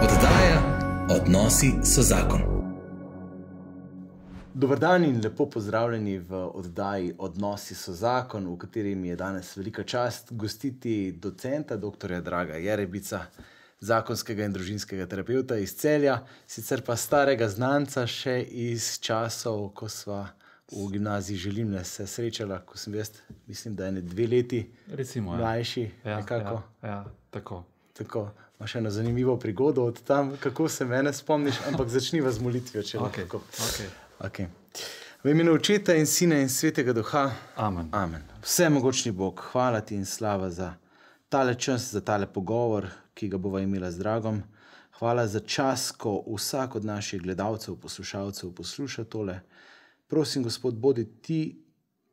Oddaja Odnosi so zakon. Dober dan in lepo pozdravljeni v oddaji Odnosi so zakon, v kateri mi je danes velika čast gostiti docenta, doktorja Draga Jerebica, zakonskega in družinskega terapeuta iz Celja, sicer pa starega znanca še iz časov, ko sva v gimnaziji Želimne se srečala, ko sem jaz, mislim, da je 2 leti Recimo, mlajši. Nekako. Ja, tako. Tako, imaš eno zanimivo prigodo od tam, kako se mene spomniš, ampak začniva z molitvijo, če lahko. Okay. V imenu Očeta in Sina in Svetega Duha. Amen. Amen. Vsemogočni Bog, hvala ti in slava za tale čas, za tale pogovor, ki ga bova imela z Dragom. Hvala za čas, ko vsak od naših gledalcev, poslušalcev posluša tole. Prosim, Gospod, bodi ti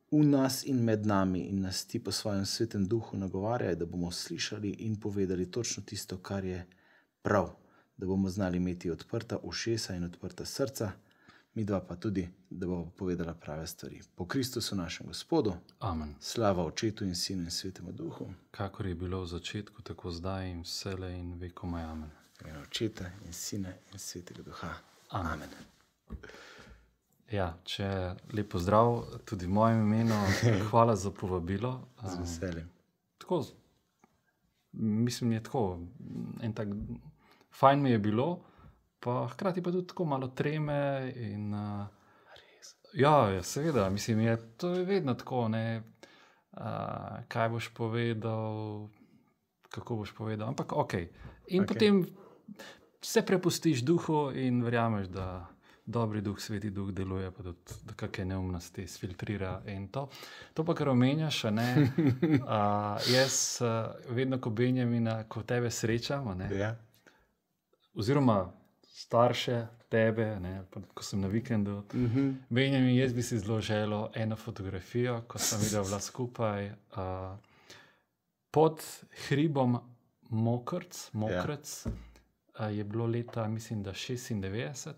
v nas in med nami in nas ti po svojem svetem duhu nagovarjaj, da bomo slišali in povedali točno tisto, kar je prav, da bomo znali imeti odprta ušesa in odprta srca, midva pa tudi, da bomo povedala prave stvari. Po Kristusu našem Gospodu. Amen. Slava Očetu in Sinu in Svetemu Duhu. Kakor je bilo v začetku, tako zdaj in vselej in vekomaj. Amen. V imenu Očeta in Sina in Svetega Duha. Amen. Ja, lep pozdrav tudi v mojem imenu. Hvala za povabilo. Z veseljem. Tako, mislim, je tako, en tak, fajn mi je bilo, pa hkrati pa tudi tako malo treme in ja, seveda, mislim, to je vedno tako, ne, kaj boš povedal, kako boš povedal, ampak okej. In potem se prepustiš duhu in verjameš, da dobri duh, sveti duh deluje, pa tudi, da kakšne neumnosti sfiltrira in to. To pa, kar omenjaš, ne, jaz vedno, ko Benjamina, ko tebe srečam, ne, oziroma starše tebe, ne, ko sem na vikendu, Benjamin, jaz bi si zelo želel eno fotografijo, ko sem videl bila skupaj pod hribom Mokrc, je bilo leta, mislim, da 96.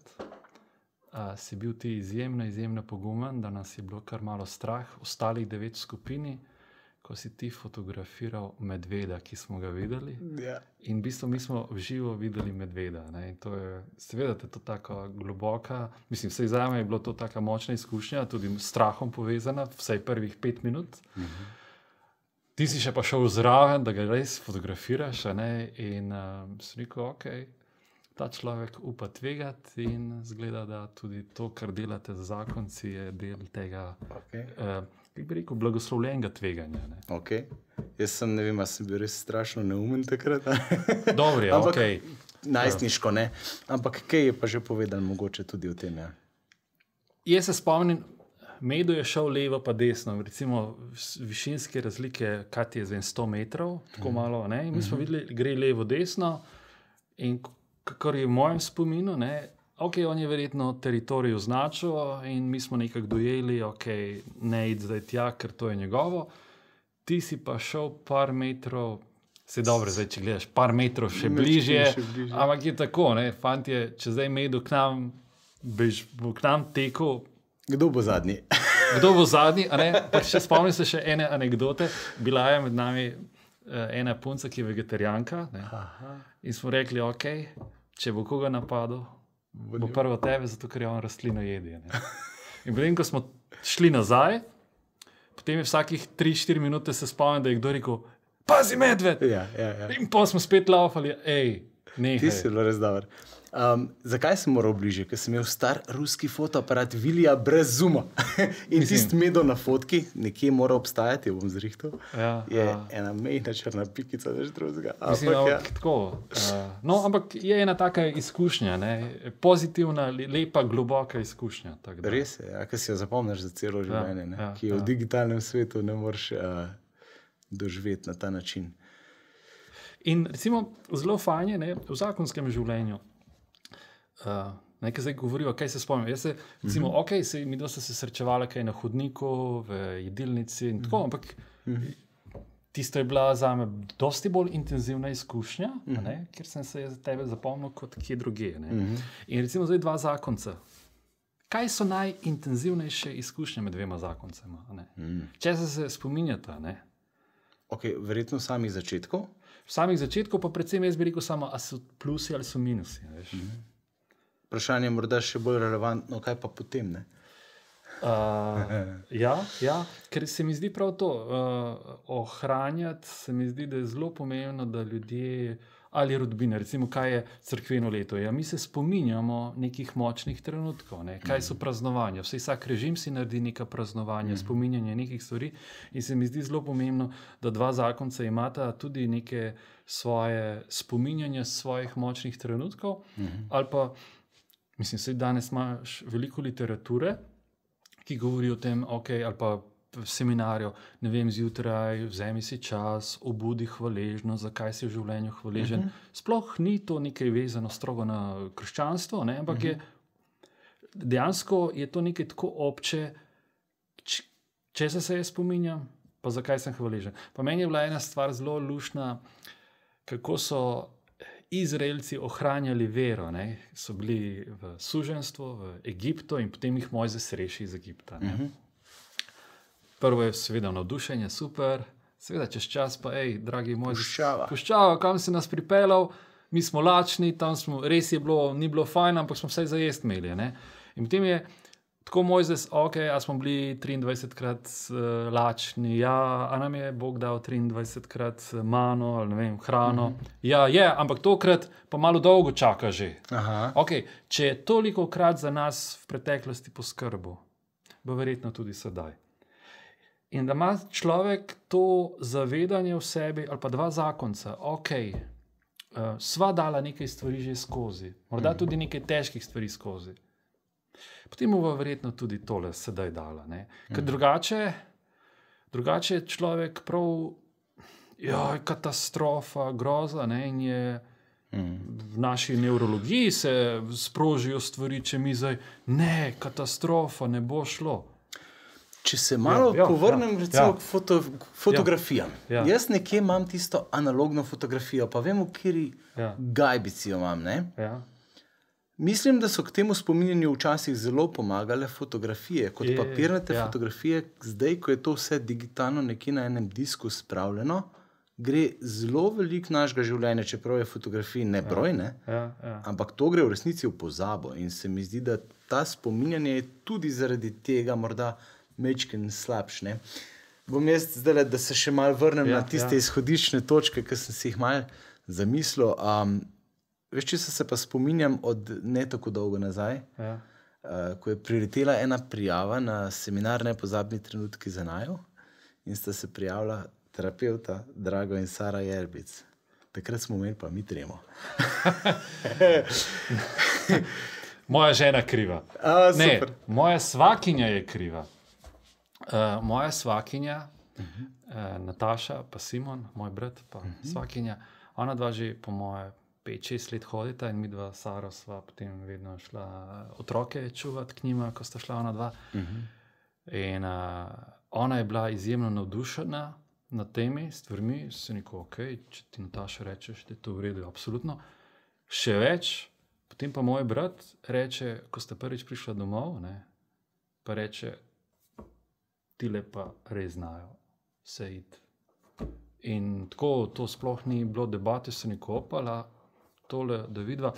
Si bil ti izjemno pogumen, da nas je bilo kar malo strah, ostalih 9 skupini, ko si ti fotografiral medveda, ki smo ga videli. In v bistvu mi smo v živo videli medveda. Ne? In to je, seveda, to tako globoka, mislim, vsej zame je bilo to taka močna izkušnja, tudi s strahom povezana, vsaj prvih 5 minut. Ti si še pa šel zraven, da ga res fotografiraš, ne? In sem rekel, okej, ta človek upa tvegati in zgleda, da tudi to, kar delate z zakonci, je del tega, kako bi rekel, blagoslovljenega tveganja. Jaz sem, ne vem, sem bil res strašno neumen takrat. Dobro, ja, okej. Najstniško, ne. Ampak kaj je pa že povedal mogoče tudi o tem, ja? Jaz se spomnim, Medo je šel levo pa desno, recimo višinske razlike, kaj ti je 100 metrov, tako malo, ne, in mi smo videli, gre levo desno in kakor je v mojem spominu, ne, on je verjetno teritorij označil in mi smo nekako dojeli, ne id zdaj tja, ker to je njegovo. Ti si pa šel par metrov, se dobro, zdaj, če gledaš, par metrov še bližje, ampak je tako, ne, fantje, če zdaj Medo k nam, bo k nam tekel. Kdo bo zadnji? Kdo bo zadnji, a ne? Pa spomnim se še ene anekdote, bila je med nami ena punca, ki je vegetarijanka, ne? In smo rekli, če bo koga napadel, bo prvo tebe, zato ker je on rastlino jedi. In potem, ko smo šli nazaj, potem je vsakih 3-4 minute se spomnim, da je kdo rekel, pazi medved! In potem smo spet laufali, nehaj. Ti si bilo res dober. Zakaj sem moral bližje? Ker sem imel star ruski fotoaparat Vilija brez zooma. In tist Medo na fotki, nekje mora obstajati, bom zrihtal, je ena mejna črna pikica, več drugega. Ampak je ena taka izkušnja, ne? Pozitivna, lepa, globoka izkušnja. Res je, ker si jo zapomniš za celo življenje, ki jo v digitalnem svetu ne moreš doživeti na ta način. In recimo, zelo fajn je, v zakonskem življenju, nekaj zdaj govorijo, kaj se spomnim. Jaz se, recimo, mi dosta se srečevala kaj na hodniku, v jedilnici in tako, ampak tisto je bila zame dosti bolj intenzivna izkušnja, ker sem se za tebe zapomnil kot kje druge. In recimo zdaj 2 zakonca. Kaj so najintenzivnejše izkušnje med 2 zakoncema? Če se spominjata, ne? Verjetno samih začetkov? samih začetkov, pa predvsem jaz bi rekel samo, a so plusi ali so minusi. Veš? Vprašanje je morda še bolj relevantno, kaj pa potem, ne? Ja, ker se mi zdi prav to, ohranjati, se mi zdi, da je zelo pomembno, da ljudje, ali rodbine, recimo, kaj je cerkveno leto. Ja, mi se spominjamo nekih močnih trenutkov, ne? Kaj so praznovanja. Vsak režim si naredi neka praznovanja, spominjanje nekih stvari in se mi zdi zelo pomembno, da dva zakonca imata tudi neke svoje spominjanja svojih močnih trenutkov, ali pa, mislim, saj danes imaš veliko literature, ki govori o tem, okay, ali pa v seminarju, ne vem, zjutraj, vzemi si čas, obudi hvaležnost, zakaj si v življenju hvaležen. Sploh ni to nekaj vezano strogo na krščanstvo, ne? Ampak dejansko je to nekaj tako obče, česa se jaz spominjam, pa zakaj sem hvaležen. Pa meni je bila ena stvar zelo luštna, kako so Izraelci ohranjali vero, ne? So bili v suženjstvu, v Egiptu in potem jih Mojzes reši iz Egipta. Prvo je seveda navdušenje, super, seveda čez čas pa, dragi Mojzes, puščava, kam si nas pripeljal, mi smo lačni, tam smo, res je bilo, ni bilo fajn, ampak smo vsaj za jest imeli. Ne? In potem je tako Mojzes, a smo bili 23krat lačni, ja, a nam je Bog dal 23krat mano, ali ne vem, hrano. Ja, ampak tokrat pa malo dolgo čaka že. Če je tolikokrat za nas v preteklosti poskrbel, bo verjetno tudi sedaj. In da ima človek to zavedanje v sebi, ali pa dva zakonca, sva dala nekaj stvari že skozi, morda tudi nekaj težkih stvari skozi. Potem bo verjetno tudi tole sedaj dala. Ne? Ker drugače je človek prav, katastrofa, groza, ne? In je v naši nevrologiji se sprožijo stvari, če mi zdaj, ne, katastrofa, ne bo šlo. Če se malo povrnem recimo k fotografijam. Jaz nekje imam tisto analogno fotografijo, pa vem, v kateri gajbici jo imam. Ne? Mislim, da so k temu spominjanju včasih zelo pomagale fotografije, kot papirnate fotografije. Zdaj, ko je to vse digitalno nekje na enem disku spravljeno, gre zelo veliko našega življenja, čeprav je fotografij nebroj, ne? Ampak to gre v resnici v pozabo in se mi zdi, da ta spominjanje je tudi zaradi tega morda mečken slabš, ne. Bom jaz zdaj, da se še malo vrnem na tiste izhodiščne točke, ki sem si jih malo zamislil. Veš, če se pa spominjam od ne tako dolgo nazaj, ko je priletela ena prijava na seminar Nepozabni trenutki za naju in sta se prijavila terapeuta Drago in Sara Jerbic. Takrat smo imeli pa mi tremo. Moja žena kriva. Ne, moja svakinja je kriva. Moja svakinja, Nataša, pa Simon, moj brat, pa svakinja, ona dva že po moje 5-6 let hodita in mi dva Saro sva potem vedno šla otroke čuvati k njima, ko sta šla ona dva. In ona je bila izjemno navdušena nad temi stvarmi, se neko, če ti Nataša rečeš, da je to v redu, absolutno. Še več, potem pa moj brat reče, ko sta prvič prišla domov, ne, pa reče, tile pa res znajo se iti. In tako, to sploh ni bilo debate, se neko opala, tole, da vidva.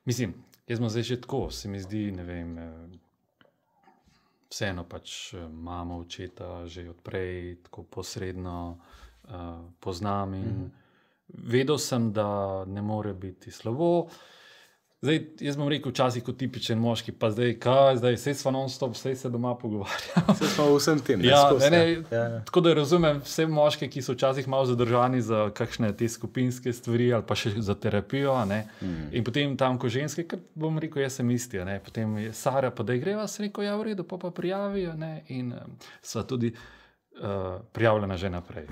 Mislim, jaz smo zdaj že tako, se mi zdi, ne vem, vseeno pač mamo, očeta že odprej, tako posredno poznam in vedel sem, da ne more biti slabo. Zdaj, jaz bom rekel včasih kot tipičen moški, pa zdaj saj sva non-stop, saj se doma pogovarjamo. Saj smo v vsem tem. Tako da razumem vse moške, ki so včasih malo zadržani za kakšne te skupinske stvari ali pa še za terapijo. Ne? In potem tam, ko ženske, ker bom rekel, jaz sem isti. Ne? Potem je Sara, pa da greva, se rekel, v redu, pa prijavijo. Ne? In sva tudi prijavljena že naprej.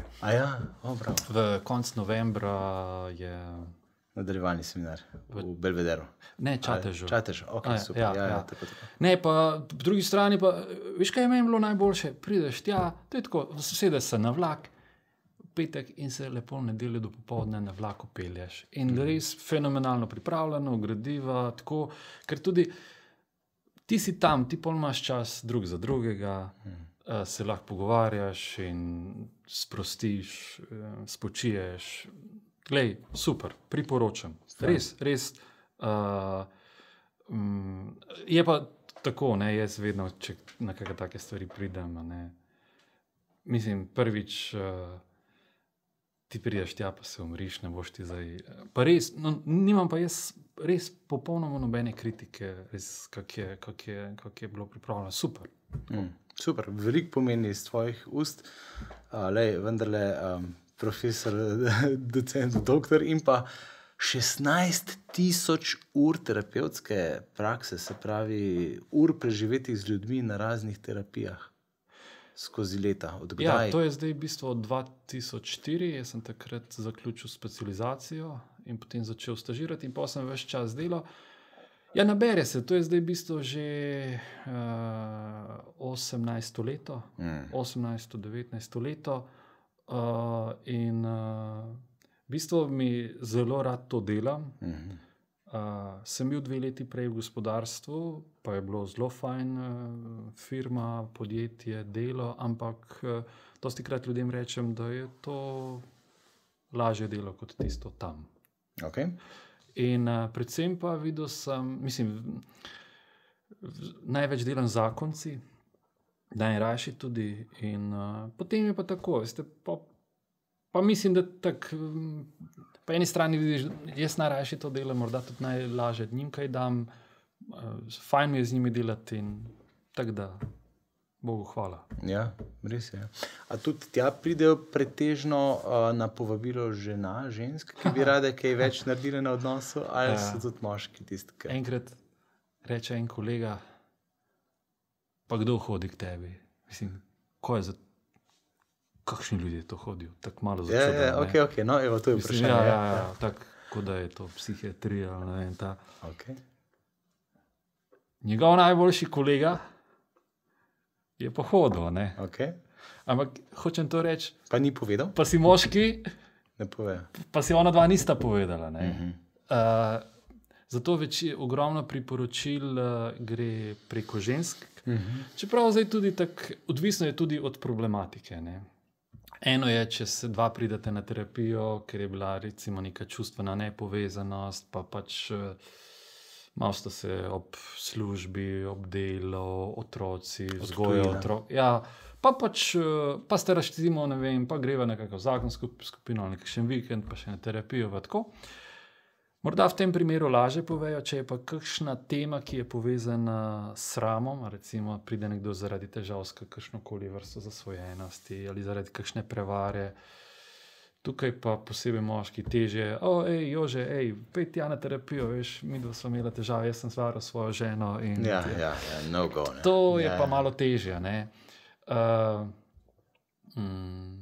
V konc novembra je... Nadaljevalni seminar v Belvederu. Ne, Čatežu. Super. Tako. Ne, pa po drugi strani pa, veš, kaj je meni bilo najboljše? Prideš tja, to je tako, sedeš se na vlak, petek in se lepo nedeljo do popoldne na vlaku pelješ. In res fenomenalno pripravljeno, gradiva, tako, ker tudi ti si tam, ti pol imaš čas drug za drugega, se lahko pogovarjaš in sprostiš, spočiješ. Glej, super, priporočam. Res. Je pa tako, ne, jaz vedno, če na kakšne take stvari pridem, ne, mislim, prvič ti prideš tja, pa se umriš, ne boš ti zdaj. Pa res, no, nimam pa jaz res popolnoma nobene kritike, res, kak je bilo pripravljeno. Super. Super, veliko pomeni iz tvojih ust, vendarle profesor, docent, doktor in pa 16,000 ur terapevtske prakse, se pravi ur preživetih z ljudmi na raznih terapijah skozi leta. Od kdaj? Ja, to je zdaj v bistvu od 2004, jaz sem takrat zaključil specializacijo in potem začel stažirati in pa sem ves čas delal. Ja, nabere se, to je zdaj v bistvu že 18. leto, 18. 19. leto in v bistvu mi zelo rad to delam. Sem bil 2 leti prej v gospodarstvu, pa je bilo zelo fajn, firma, podjetje, delo, ampak dostikrat ljudem rečem, da je to lažje delo kot tisto tam. Okay. In predvsem pa videl sem, mislim, največ delam z zakonci, najrajši tudi in potem je pa tako, veste, pa mislim, da tako, po eni strani vidiš, jaz najrajši to delam, morda tudi najlažje njim kaj dam, fajn mi je z njimi delati in tako da, Bogu hvala. Ja, res je. A tudi tja pridejo pretežno na povabilo žensk, ki bi rade kaj več naredile na odnosu, ali so tudi moški tisti, ki... Enkrat reče en kolega, pa kdo hodi k tebi? Mislim, ko je za... Kakšni ljudje to hodijo? Tako malo začudeno. Ja, ok, no, evo, to je vprašanje. Ja, tako da je to psihiatrija, ne vem, ta. Ok. Njegov najboljši kolega je pohodil, ne? Ok. Ampak hočem to reči... Pa ni povedal? Pa si moški, ne pove. Pa si ona dva nista povedala, ne? Zato ogromno priporočil gre preko žensk. Čeprav zdaj tudi tako, odvisno je tudi od problematike, ne? Eno je, če se dva pridete na terapijo, ker je bila recimo neka čustvena nepovezanost, pa pač malo sta se ob službi, ob delu, otroci, vzgoja otrok. Ja, pa ste raštimo, ne vem, pa greva na kakšno zakonsko skupino, nekakšen vikend, pa še na terapijo, pa tako. Morda v tem primeru lažje povejo, če je pa kakšna tema, ki je povezana s sramom, recimo pride nekdo zaradi težav s kakšnokoli vrsto zasvojenosti ali zaradi kakšne prevare. Tukaj pa posebej moški težje, Jože, pej tja na terapijo, veš, midva sva imela težave, jaz sem svaril svojo ženo. In ja, no go. Ne. To je pa malo težje, ne.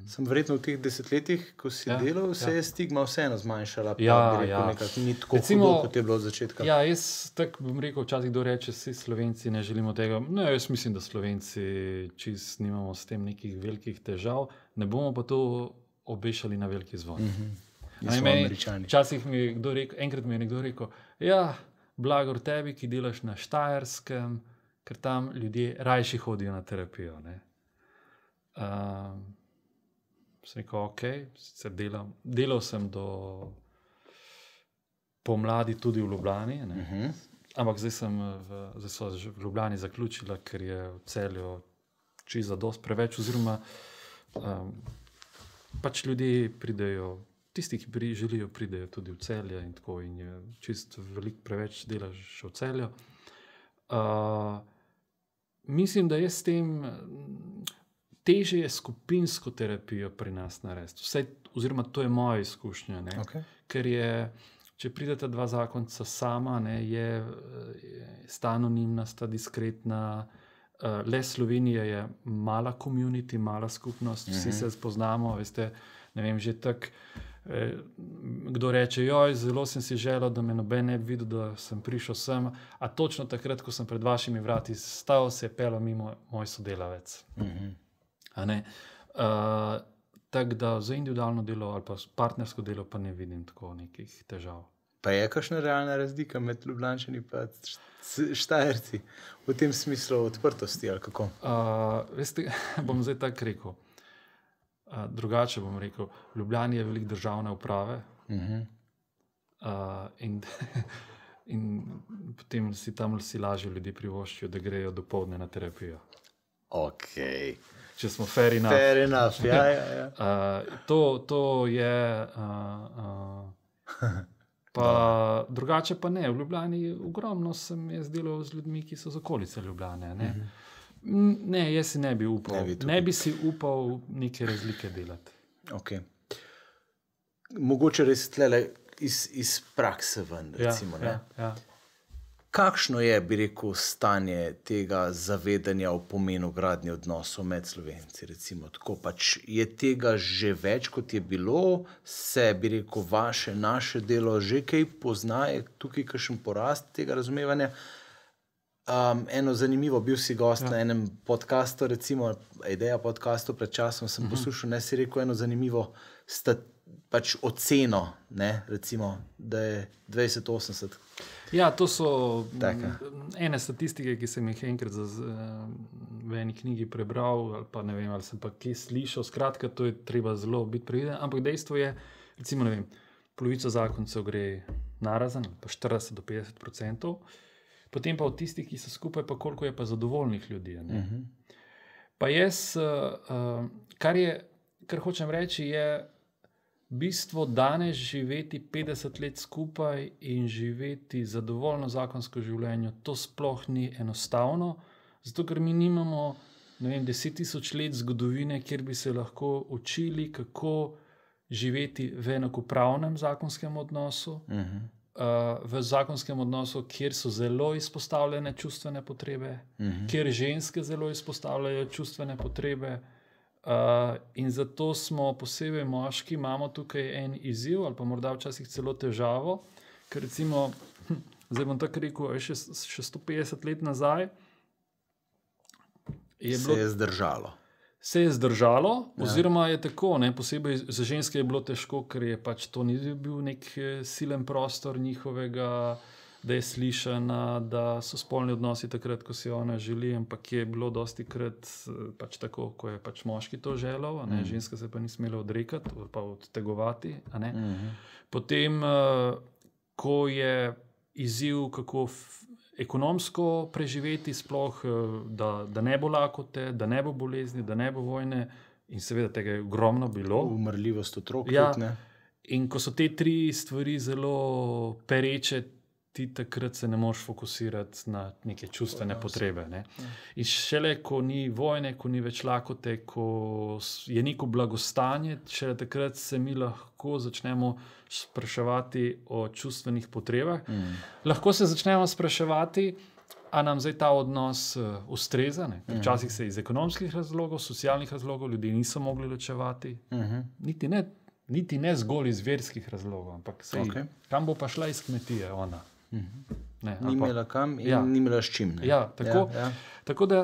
Sem verjetno v teh desetletjih, ko si delal, se je stigma vseeno zmanjšala, pa nekako ni tako hudo, kot je bilo od začetka. Ja, jaz tako bom rekel, včasih kdo reče, vsi Slovenci ne želimo tega. No, jaz mislim, da Slovenci čist nimamo s tem nekih velikih težav, ne bomo pa to obešali na veliki zvon. Včasih mi je kdo rekel, enkrat mi je nekdo rekel, ja, blagor tebi, ki delaš na Štajerskem, ker tam ljudje rajši hodijo na terapijo, ne. Sem rekel, ok, delal sem do pomladi tudi v Ljubljani, ampak zdaj so v Ljubljani zaključila, ker je v Celju čisto zadosti preveč, oziroma pač ljudje pridejo, tisti, ki želijo, pridejo tudi v Celje in tako, in je čisto veliko preveč delaš v Celju. Mislim, da je s tem težje je skupinsko terapijo pri nas narediti. Oziroma, to je moja izkušnja. Ker je, če prideta dva zakonca sama, sta anonimna, sta diskretna. Le Slovenija je mala community, mala skupnost, vsi se spoznamo, veste, ne vem, že tako, kdo reče, zelo sem si želel, da me noben ne bi videl, da sem prišel sem, a točno takrat, ko sem pred vašimi vrati stal, se je pelal mimo moj sodelavec. Tako da za individualno delo ali pa partnersko delo pa ne vidim tako nekih težav. Pa je kakšna realna razlika med Ljubljančani pa Štajerci v tem smislu odprtosti ali kako? Veste, bom zdaj tako rekel. Drugače bom rekel, v Ljubljani je veliko državne uprave, In potem si tam lažje ljudi privoščijo, da grejo dopoldne na terapijo. Ok. Če smo fair enough. Fair enough, ja. To je. Pa drugače pa ne. V Ljubljani ogromno se mi je zdelo z ljudmi, ki so z okolice Ljubljane. Ne, jaz si ne bi upal. Ne bi si upal neke razlike delati. Okay. Mogoče res tlele iz prakse ven, recimo. Ja. Kakšno je, bi rekel, stanje tega zavedanja o pomenu gradnje odnosov med Slovenci? Recimo, tako pač je tega že več, kot je bilo, se, bi rekel, naše delo že kaj poznaje, tukaj kakšen porast tega razumevanja. Eno zanimivo, bil si gost na enem podcastu, recimo Ideja podcastu, pred časom sem poslušal, ne si rekel eno zanimivo pač oceno, ne, recimo, da je 2080. Ja, to so ene statistike, ki sem jih enkrat v eni knjigi prebral, ali pa ne vem, ali sem pa kje slišal. Skratka, to je treba zelo biti previden, ampak dejstvo je, recimo, ne vem, polovica zakoncev gre narazen, pa 40 do 50%, potem pa od tistih, ki so skupaj, pa koliko je pa zadovoljnih ljudi. Pa jaz, kar hočem reči, je bistvo danes živeti 50 let skupaj in živeti zadovoljno zakonsko življenje, to sploh ni enostavno, zato ker mi nimamo, ne vem, 10.000 let zgodovine, kjer bi se lahko učili, kako živeti v enakopravnem zakonskem odnosu, v zakonskem odnosu, kjer so zelo izpostavljene čustvene potrebe, kjer ženske zelo izpostavljajo čustvene potrebe. In zato smo posebej moški, imamo tukaj en izziv ali pa morda včasih celo težavo, ker recimo, zdaj bom tako rekel, še 150 let nazaj se je zdržalo. Se je zdržalo, oziroma je tako, ne, posebej za ženske je bilo težko, ker je pač to ni bil nek silen prostor njihovega, da je slišana, da so spolni odnosi takrat, ko si ona želi, ampak je bilo dosti krat pač tako, ko je pač moški to želel, ženska se pa ni smela odrekati, pa odtegovati. Potem, ko je izziv, kako ekonomsko preživeti sploh, da ne bo lakote, da ne bo bolezni, da ne bo vojne, in seveda tega je ogromno bilo. Umrljivost otrok. Ja, in ko so te tri stvari zelo pereče, ti takrat se ne moreš fokusirati na neke čustvene potrebe. Ne? In šele, ko ni vojne, ko ni več lakote, ko je neko blagostanje, šele takrat se mi lahko začnemo spraševati o čustvenih potrebah. Lahko se začnemo spraševati, a nam zdaj ta odnos ustreza. Včasih se iz ekonomskih razlogov, socialnih razlogov ljudi niso mogli ločevati. Niti ne zgolj iz verskih razlogov, ampak kam bo pa šla iz kmetije ona? Ni imela kam in ni imela s čim. Tako da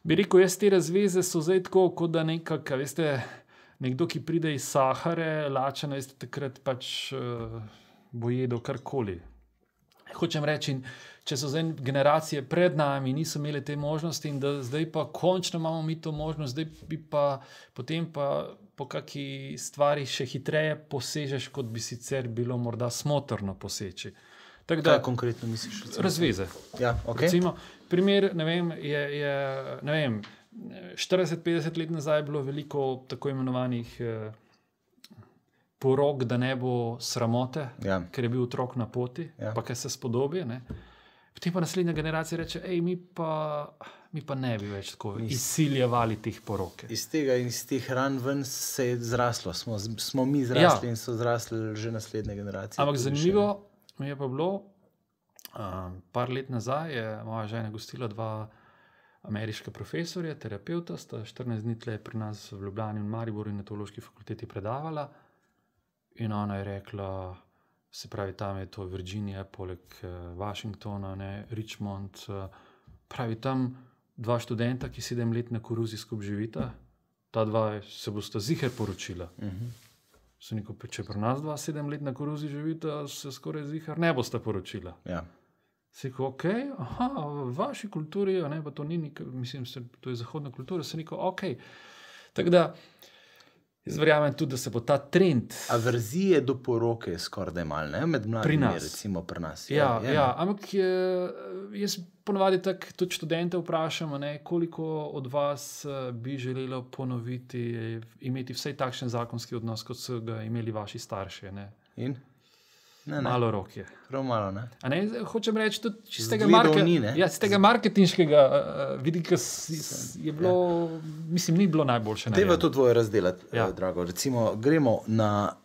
bi rekel, jaz te razveze so zdaj tako, kot da nekdo, ki pride iz Sahare, lačen, takrat pač bo jedel karkoli. Hočem reči, če so zdaj generacije pred nami, niso imeli te možnosti in da zdaj pa končno imamo mi to možnost, zdaj bi pa potem pa po kakšni stvari še hitreje posežeš, kot bi sicer bilo morda smotrno poseči. Kaj konkretno misliš? Razveze. Ja, okay. Recimo, primer, ne vem, 40-50 let nazaj je bilo veliko tako imenovanih porok, da ne bo sramote, ker je bil otrok na poti, pa kaj se spodobi. Ne? Potem pa naslednja generacija reče, mi pa ne bi več tako izsiljevali teh porok. Iz tega in iz teh ran ven se je zraslo. Smo mi zrasli in so zrasli že naslednje generacije. Ampak zanimivo mi je pa bilo, par let nazaj je moja žena gostila dva ameriška profesorja, terapeuta, sta 14 dni tle pri nas v Ljubljani in Mariboru in na teološki fakulteti predavala in ona je rekla, se pravi, tam je to Virginija, poleg Washingtona, Richmond, pravi tam dva študenta, ki 7 let na koruzi skupaj živita, ta dva se bosta ziher poročila. Se neko, če pri nas 7 let na koruzi živita, se skoraj ziher ne bosta poročila. Se neko, v vaši kulturi, pa to ni mislim, to je zahodna kultura, se neko, Tako da, Jaz verjamem tudi, da se bo ta trend. Averzije do poroke je skoraj malo, ne? Med mladimi, recimo pri nas. Ja, ampak jaz ponovadi tako tudi študente vprašam, koliko od vas bi želelo ponoviti, imeti vsaj takšen zakonski odnos, kot so ga imeli vaši starši. Ne? In? Ne. Malo rok je. Prav malo, ne? Hočem reči, tudi z tega marketinškega vidika je bilo, mislim, ni bilo najboljše. Dajva to dvoje razdelati, drago. Recimo, gremo na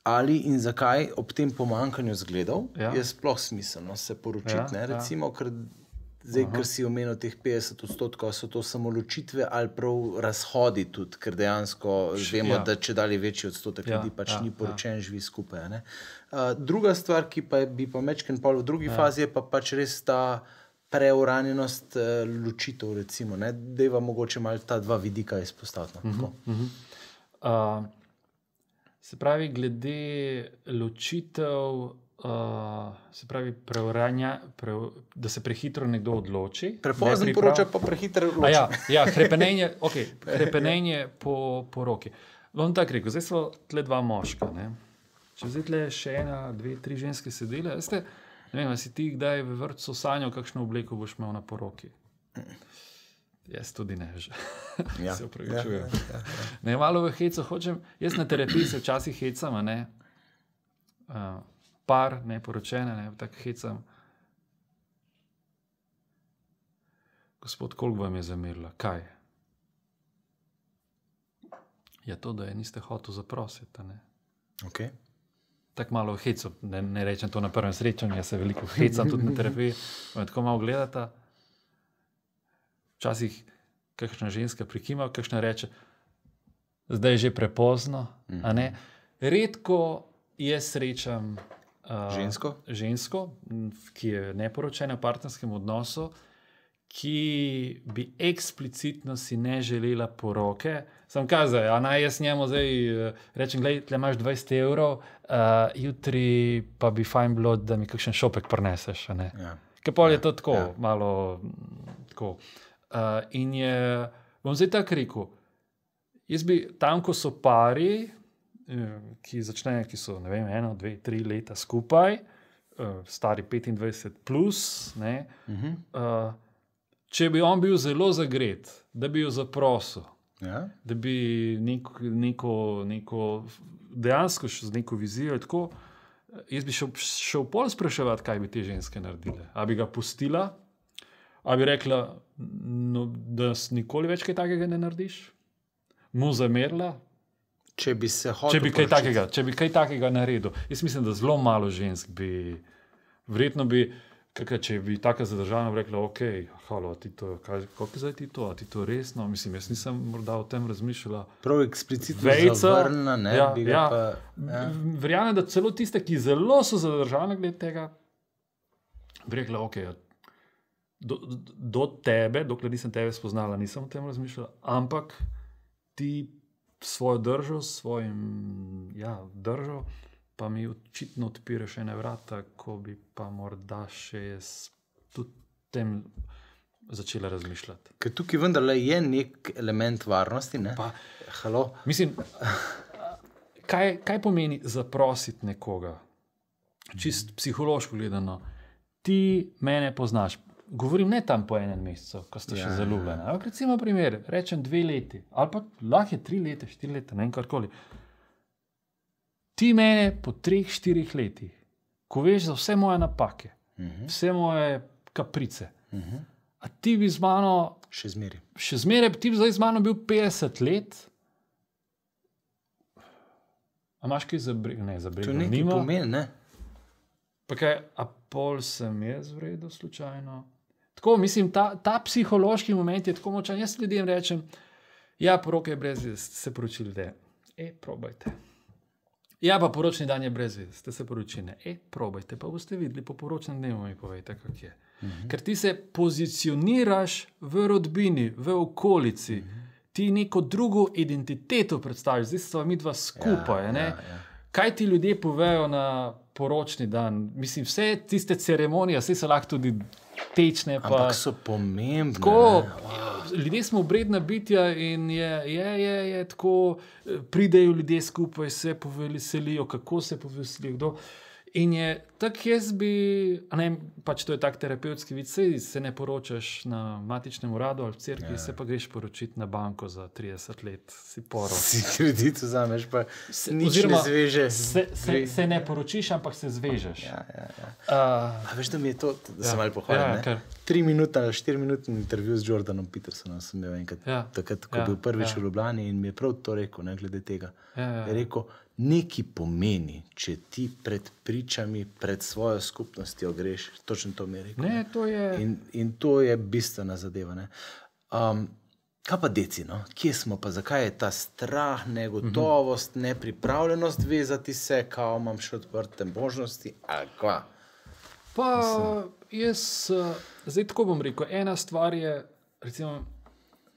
ali in zakaj ob tem pomanjkanju zgledov je sploh smiselno se poročiti, ne? Recimo, ker si omenil teh 50%, so to samo ločitve ali prav razhodi tudi, ker dejansko vemo, da če dalje večji odstotek ljudi pač ni poročen, živi skupaj. Ne? Druga stvar, ki pa bi pa mečken pol v drugi fazi, je pa pač res ta preuranjenost ločitev, recimo. Dejva mogoče malo ta dva vidika izpostaviti. Se pravi, glede ločitev, se pravi, da se prehitro nekdo odloči. Prepozno poroča, pa prehitro odloči. Hrepenenje po roki. Bom tako rekel, zdaj so tle dva moška. Ne? Če zdaj tle še 1, 2, 3 ženske sedele, veste, ne vem, si ti kdaj v vrtcu sanjal, kakšno obleko boš imel na poroki? Jaz tudi ne, že. Se upravičujem. Ne, malo v hecu hočem, jaz na terapiji se včasih hecam, ne, par, neporočene, ne, tako hecam. Gospod, koliko vam je zamerila? Kaj? Je to, da je niste hotel zaprositi, ne? Ok. Tako malo v hecu, ne rečem to na prvem srečanju, jaz se veliko hecam tudi na terapiji, me tako malo gledata. Včasih kakšna ženska prikima, kakšna reče, zdaj je že prepozno, a ne? Redko jaz srečam žensko, ki je neporočena v partnerskem odnosu, ki bi eksplicitno si ne želela poroke. Sem kazal, jaz njemu zdaj rečem, glej, tle imaš 20 evrov, jutri pa bi fajn bilo, da mi kakšen šopek prineseš, a ne? Ker pol je to tako, malo tako. In je, bom zdaj tako rekel, jaz bi tam, ko so pari, ki začnejo, ki so, ne vem, 1, 2, 3 leta skupaj, stari 25 plus, ne, če bi on bil zelo zagret, da bi jo zaprosil, da bi neko dejansko z neko vizijo, tako, jaz bi šel pol spraševati, kaj bi te ženske naredile. A bi ga pustila? A bi rekla, da nikoli več kaj takega ne narediš? Mu zamerila? Če bi se hotel če bi kaj takega naredil. Jaz mislim, da zelo malo žensk bi, verjetno bi, če bi taka zadržana rekla, ok, halo, ti to, koliko je zdaj ti to, a ti to resno? Mislim, jaz nisem morda o tem razmišljala. Prav eksplicitno zavrna, ne? Verjamem, da celo tiste, ki zelo so zadržane glede tega, bi rekla, ok, do tebe, dokler nisem tebe spoznala, nisem o tem razmišljala, ampak ti svojo držo, držo, pa mi očitno odpiraš ene vrata, ko bi pa morda še jaz tudi tem začela razmišljati. Ker tukaj vendarle je nek element varnosti, ne? Pa, mislim, kaj pomeni zaprositi nekoga? Čist psihološko gledano. Ti mene poznaš. Govorim ne tam po 1 mesecu, ko ste še zaljubljeni. Ampak recimo primer, rečem 2 leti, ali pa lahko je 3 leta, 4 leta, ne vem karkoli. Ti mene po 3-4 letih, ko veš za vse moje napake, vse moje kaprice, a ti bi z mano... Še zmeraj, ti bi zdaj z mano bil 50 let, a imaš kaj za brego? Ne, za brego nima. To nekaj pomeni, ne? Pa kaj, a pol sem jaz vredo slučajno? Tako, mislim, ta psihološki moment je tako močan. Jaz ljudem rečem, poroka je brez veze, ste se poročili, da probajte. Pa poročni dan je brez veze, ste se poročili, probajte, pa boste videli, po poročnem dnevu mi povejte, kak je. Ker ti se pozicioniraš v rodbini, v okolici, ti neko drugo identiteto predstaviš, zdaj sta mi dva skupaj, ne? Kaj ti ljudje povejo na poročni dan? Mislim, vse tiste ceremonije, vse so lahko tudi tečne. Ampak so pomembne. Tako, ljudje smo obredna bitja in je tako, pridejo ljudje skupaj, se poveselijo, kako se poveselijo, kdo. In je tako, jaz bi, pač to je tak terapevtski vid, se ne poročaš na matičnem uradu ali v cerkvi, se pa greš poročiti na banko za 30 let, si porod. Si kredit vzameš, pa nič ne zveže. Se ne poročiš, ampak se zvežeš. Veš, da mi je to, da sem malo pohvalil, 3-minutni ali 4-minutni intervju z Jordanom Petersonom sem imel enkrat, takrat, ko bil prvič v Ljubljani in mi je prav to rekel, ne, glede tega. Je rekel, nekaj pomeni, če ti pred pričami, pred svojo skupnostjo greš. Točno to mi je rekel. Ne, to je... In to je bistvena zadeva. Ne? Kaj pa deci, no? Kje smo pa? Zakaj je ta strah, negotovost, nepripravljenost vezati se, kao imam še odprte možnosti? Ali kva? Pa jaz, zdaj tako bom rekel, ena stvar je, recimo,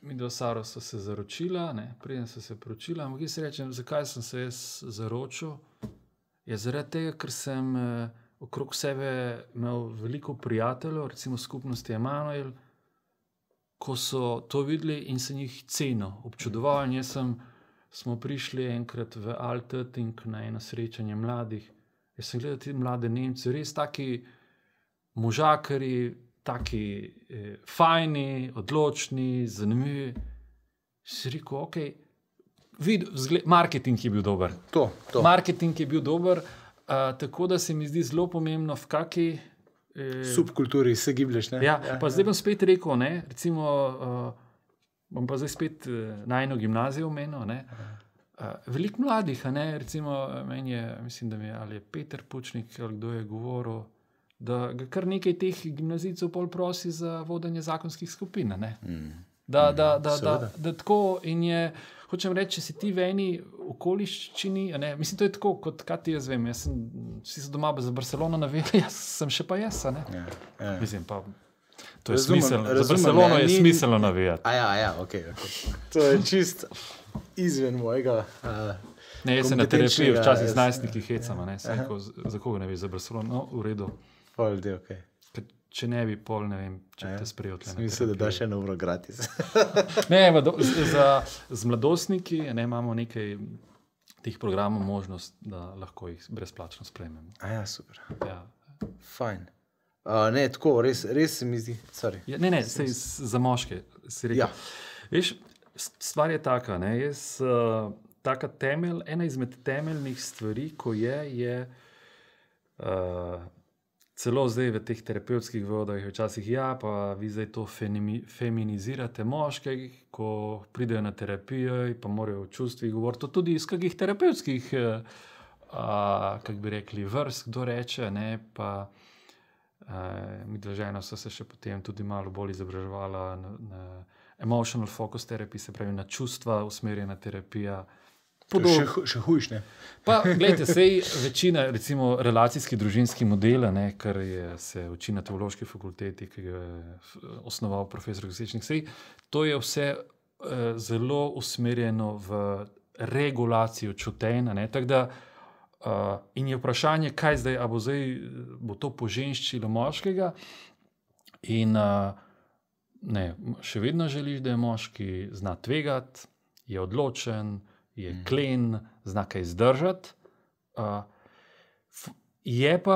mi do Saro so se zaročila, preden so se poročila, ampak jaz rečem, zakaj sem se jaz zaročil, je zaradi tega, ker sem okrog sebe imel veliko prijateljev, recimo skupnosti Emanuel, ko so to videli in sem jih cenil, občudoval. In smo prišli enkrat v Altötting na eno srečanje mladih. Jaz sem gledal te mlade Nemce, res taki možakari, taki fajni, odločni, zanimivi. Si rekel, ok, marketing je bil dober. To. Marketing je bil dober, tako da se mi zdi zelo pomembno, v kaki subkulturi se giblješ. Pa zdaj bom spet rekel, recimo, bom pa zdaj spet najno gimnazijo omenil, veliko mladih, recimo, meni je, mislim, da mi je, ali je Peter Pučnik, ali kdo je govoril, da ga kar nekaj teh gimnazijcev pol prosi za vodenje zakonskih skupin. Da tako in je, hočem reči, če si ti v eni okoliščini, mislim, to je tako, kot kaj ti jaz vem, jaz sem si doma za Barcelono navijal, jaz sem še pa jaz, Mislim, pa to je smiselno, za Barcelono je smiselno navijati. Ok. To je čist izven mojega jaz se na terapiji včasih z najstniki hecam, za koga ne veš, za Barcelono, no, v redu. Če ne bi pol, ne vem, če te sprejel. Mislim, da daš eno uro gratis. Z mladostniki imamo nekaj teh programov možnost, da lahko jih brezplačno sprejmemo. Super. Fajn. Ne, tako, res se mi zdi. Ne, sej za moške si rekel. Veš, stvar je taka, taka temelj, ena izmed temeljnih stvari, ko je celo zdaj v teh terapevtskih vodah je včasih, pa vi zdaj to feminizirate moške, ko pridejo na terapijo, pa morajo v čustvih govoriti, to tudi iz kakih terapevtskih, kak bi rekli, vrst, kdo reče, pa mi dva žena so se še potem tudi malo bolj izobraževala na emotional focus therapy, se pravi na čustva usmerjena terapija. Še hujš, ne? Pa, gledajte, sej večina, recimo, relacijski družinski model, kar se uči na teološki fakulteti, ki ga je osnoval profesor Gosečnik, sej, to je vse zelo usmerjeno v regulacijo čutenja, tako da in je vprašanje, kaj zdaj, a bo to poženščilo moškega in še vedno želiš, da je moški zna tvegati, je odločen, je klen, zna kaj zdržati. Je pa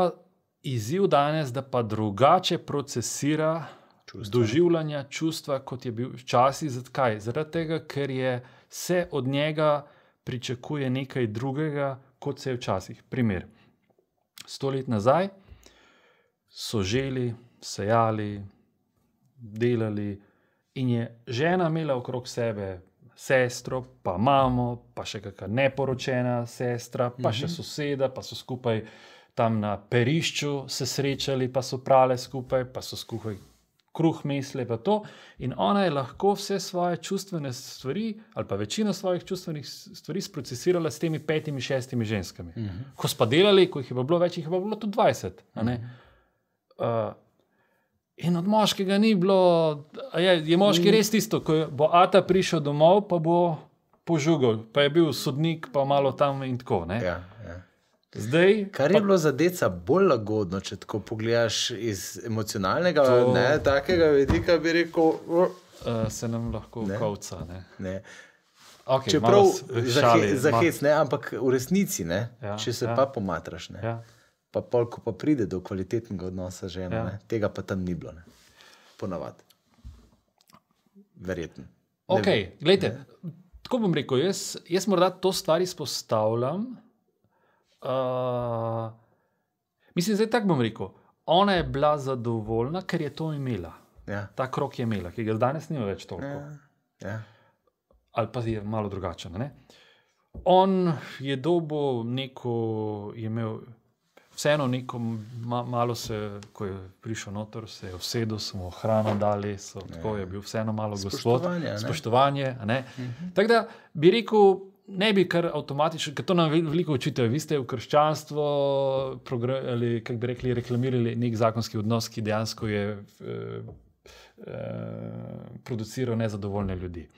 izziv danes, da pa drugače procesira doživljanja, čustva, kot je bil včasih. Zakaj? Zaradi tega, ker se od njega pričakuje nekaj drugega, kot se je včasih. Primer. 100 let nazaj so želi, sejali, delali in je žena imela okrog sebe sestro, pa mamo, pa še kakšna neporočena sestra, pa še soseda, pa so skupaj tam na perišču se srečali, pa so prale skupaj, pa so skupaj kruh mesle, pa to. In ona je lahko vse svoje čustvene stvari, ali pa večino svojih čustvenih stvari sprocesirala s temi 5-6 ženskami. Ko so pa delali, ko jih je bilo več, jih je bilo tudi 20. In od moškega ni bilo, je moški res tisto, ko bo ata prišel domov, pa bo požugal, pa je bil sodnik, pa malo tam in tako. Zdaj, kar je bilo za deca bolj lagodno, če tako pogledaš iz emocionalnega, takega vidika bi rekel, se nam lahko kovca. Ne. Okay, Čeprav šali, za hec, ne, ampak v resnici, ne, če se pa pomatraš, ne, pa pol, ko pa pride do kvalitetnega odnosa z ženo, ne, tega pa tam ni bilo. Ne. Ponavadi. Verjetno. Ok, gledajte, tako bom rekel, jaz morda to stvar izpostavljam. Mislim, zdaj tako bom rekel. Ona je bila zadovoljna, ker je to imela. Ja. Ta krog je imela, ki ga danes nima več toliko. Ja. Ali pa je malo drugačen. Ne? On je dobil neko, je imel vseeno neko, malo se, ko je prišel noter, se je usedel, so mu hrano dali, tako je bil vseeno malo gospod. Spoštovanje. Tako da bi rekel, ne bi kar avtomatično, ker to nam veliko učitev. Vi ste v krščanstvo ali, kako bi rekli, reklamirali nek zakonski odnos, ki dejansko je produciral nezadovoljne ljudi.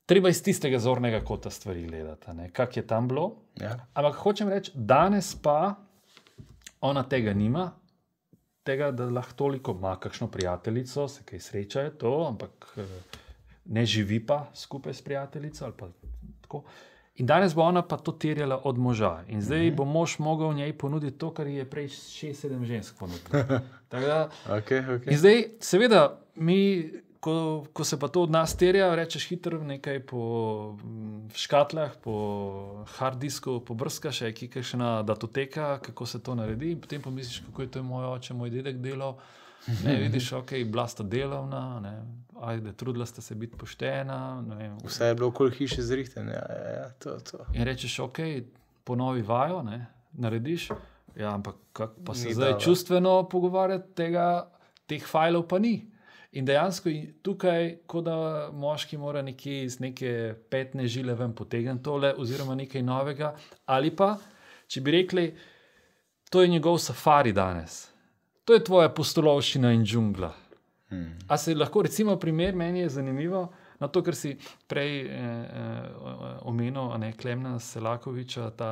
Treba iz tistega zornega kota stvari gledati, kak je tam bilo. Ja. Ampak hočem reči, danes pa ona tega nima, tega, da lahko toliko ima kakšno prijateljico, se kaj srečajo to, ampak ne živi pa skupaj s prijateljico ali pa tako. In danes bo ona pa to terjala od moža. In zdaj bo mož mogel njej ponuditi to, kar je prej 6-7 žensk ponudil. Okay. In zdaj, seveda, mi, ko se pa to od nas terja, rečeš hitro nekaj po škatlah, po hard disku, pobrskaš, je kakšna datoteka, kako se to naredi, in potem pomisliš, kako je to moj oče, moj dedek delal. Ne, vidiš, bila sta delovna, ajde, trudila sta se biti poštena. Vse je bilo okoli hiše zrihtene. To. In rečeš, ponovi vajo, narediš, ampak pa se zdaj čustveno pogovarjati, teh fajlov pa ni. In dejansko tukaj, kot da moški mora nekje iz neke petne žile ven potegniti tole, oziroma nekaj novega, ali pa, če bi rekli, to je njegov safari danes. To je tvoja pustolovščina in džungla. A se lahko, recimo, primer, meni je zanimivo, na to, kar si prej omenil, Klemna Selakoviča, ta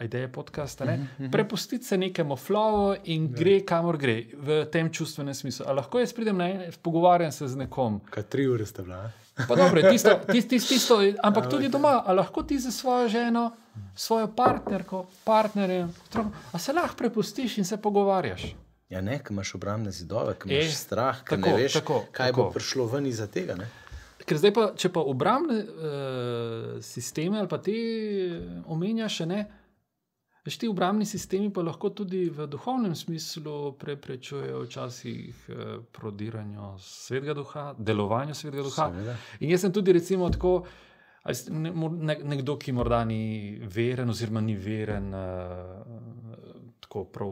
ideja podcasta, prepustiti se nekemu flowu in gre, kamor gre, v tem čustvenem smislu. A lahko jaz pridem pogovarjam se z nekom. Kaj 3 ure sta bila? Pa dobro, tisto, ampak tudi doma. A lahko ti za svojo ženo, svojo partnerko, partnerjem, a se lahko prepustiš in se pogovarjaš? Ja ne, ker imaš obrambne zidove, ker imaš strah, ker ne veš, kaj bo prišlo ven iza tega. Ne? Ker zdaj pa, če pa obrambne sisteme ali pa te omenjaš, veš, ti obrambni sistemi pa lahko tudi v duhovnem smislu preprečujejo včasih prodiranju svetega duha, delovanju svetega duha. Seveda. In jaz sem tudi recimo tako, nekdo, ki morda ni veren oziroma ni veren tako prav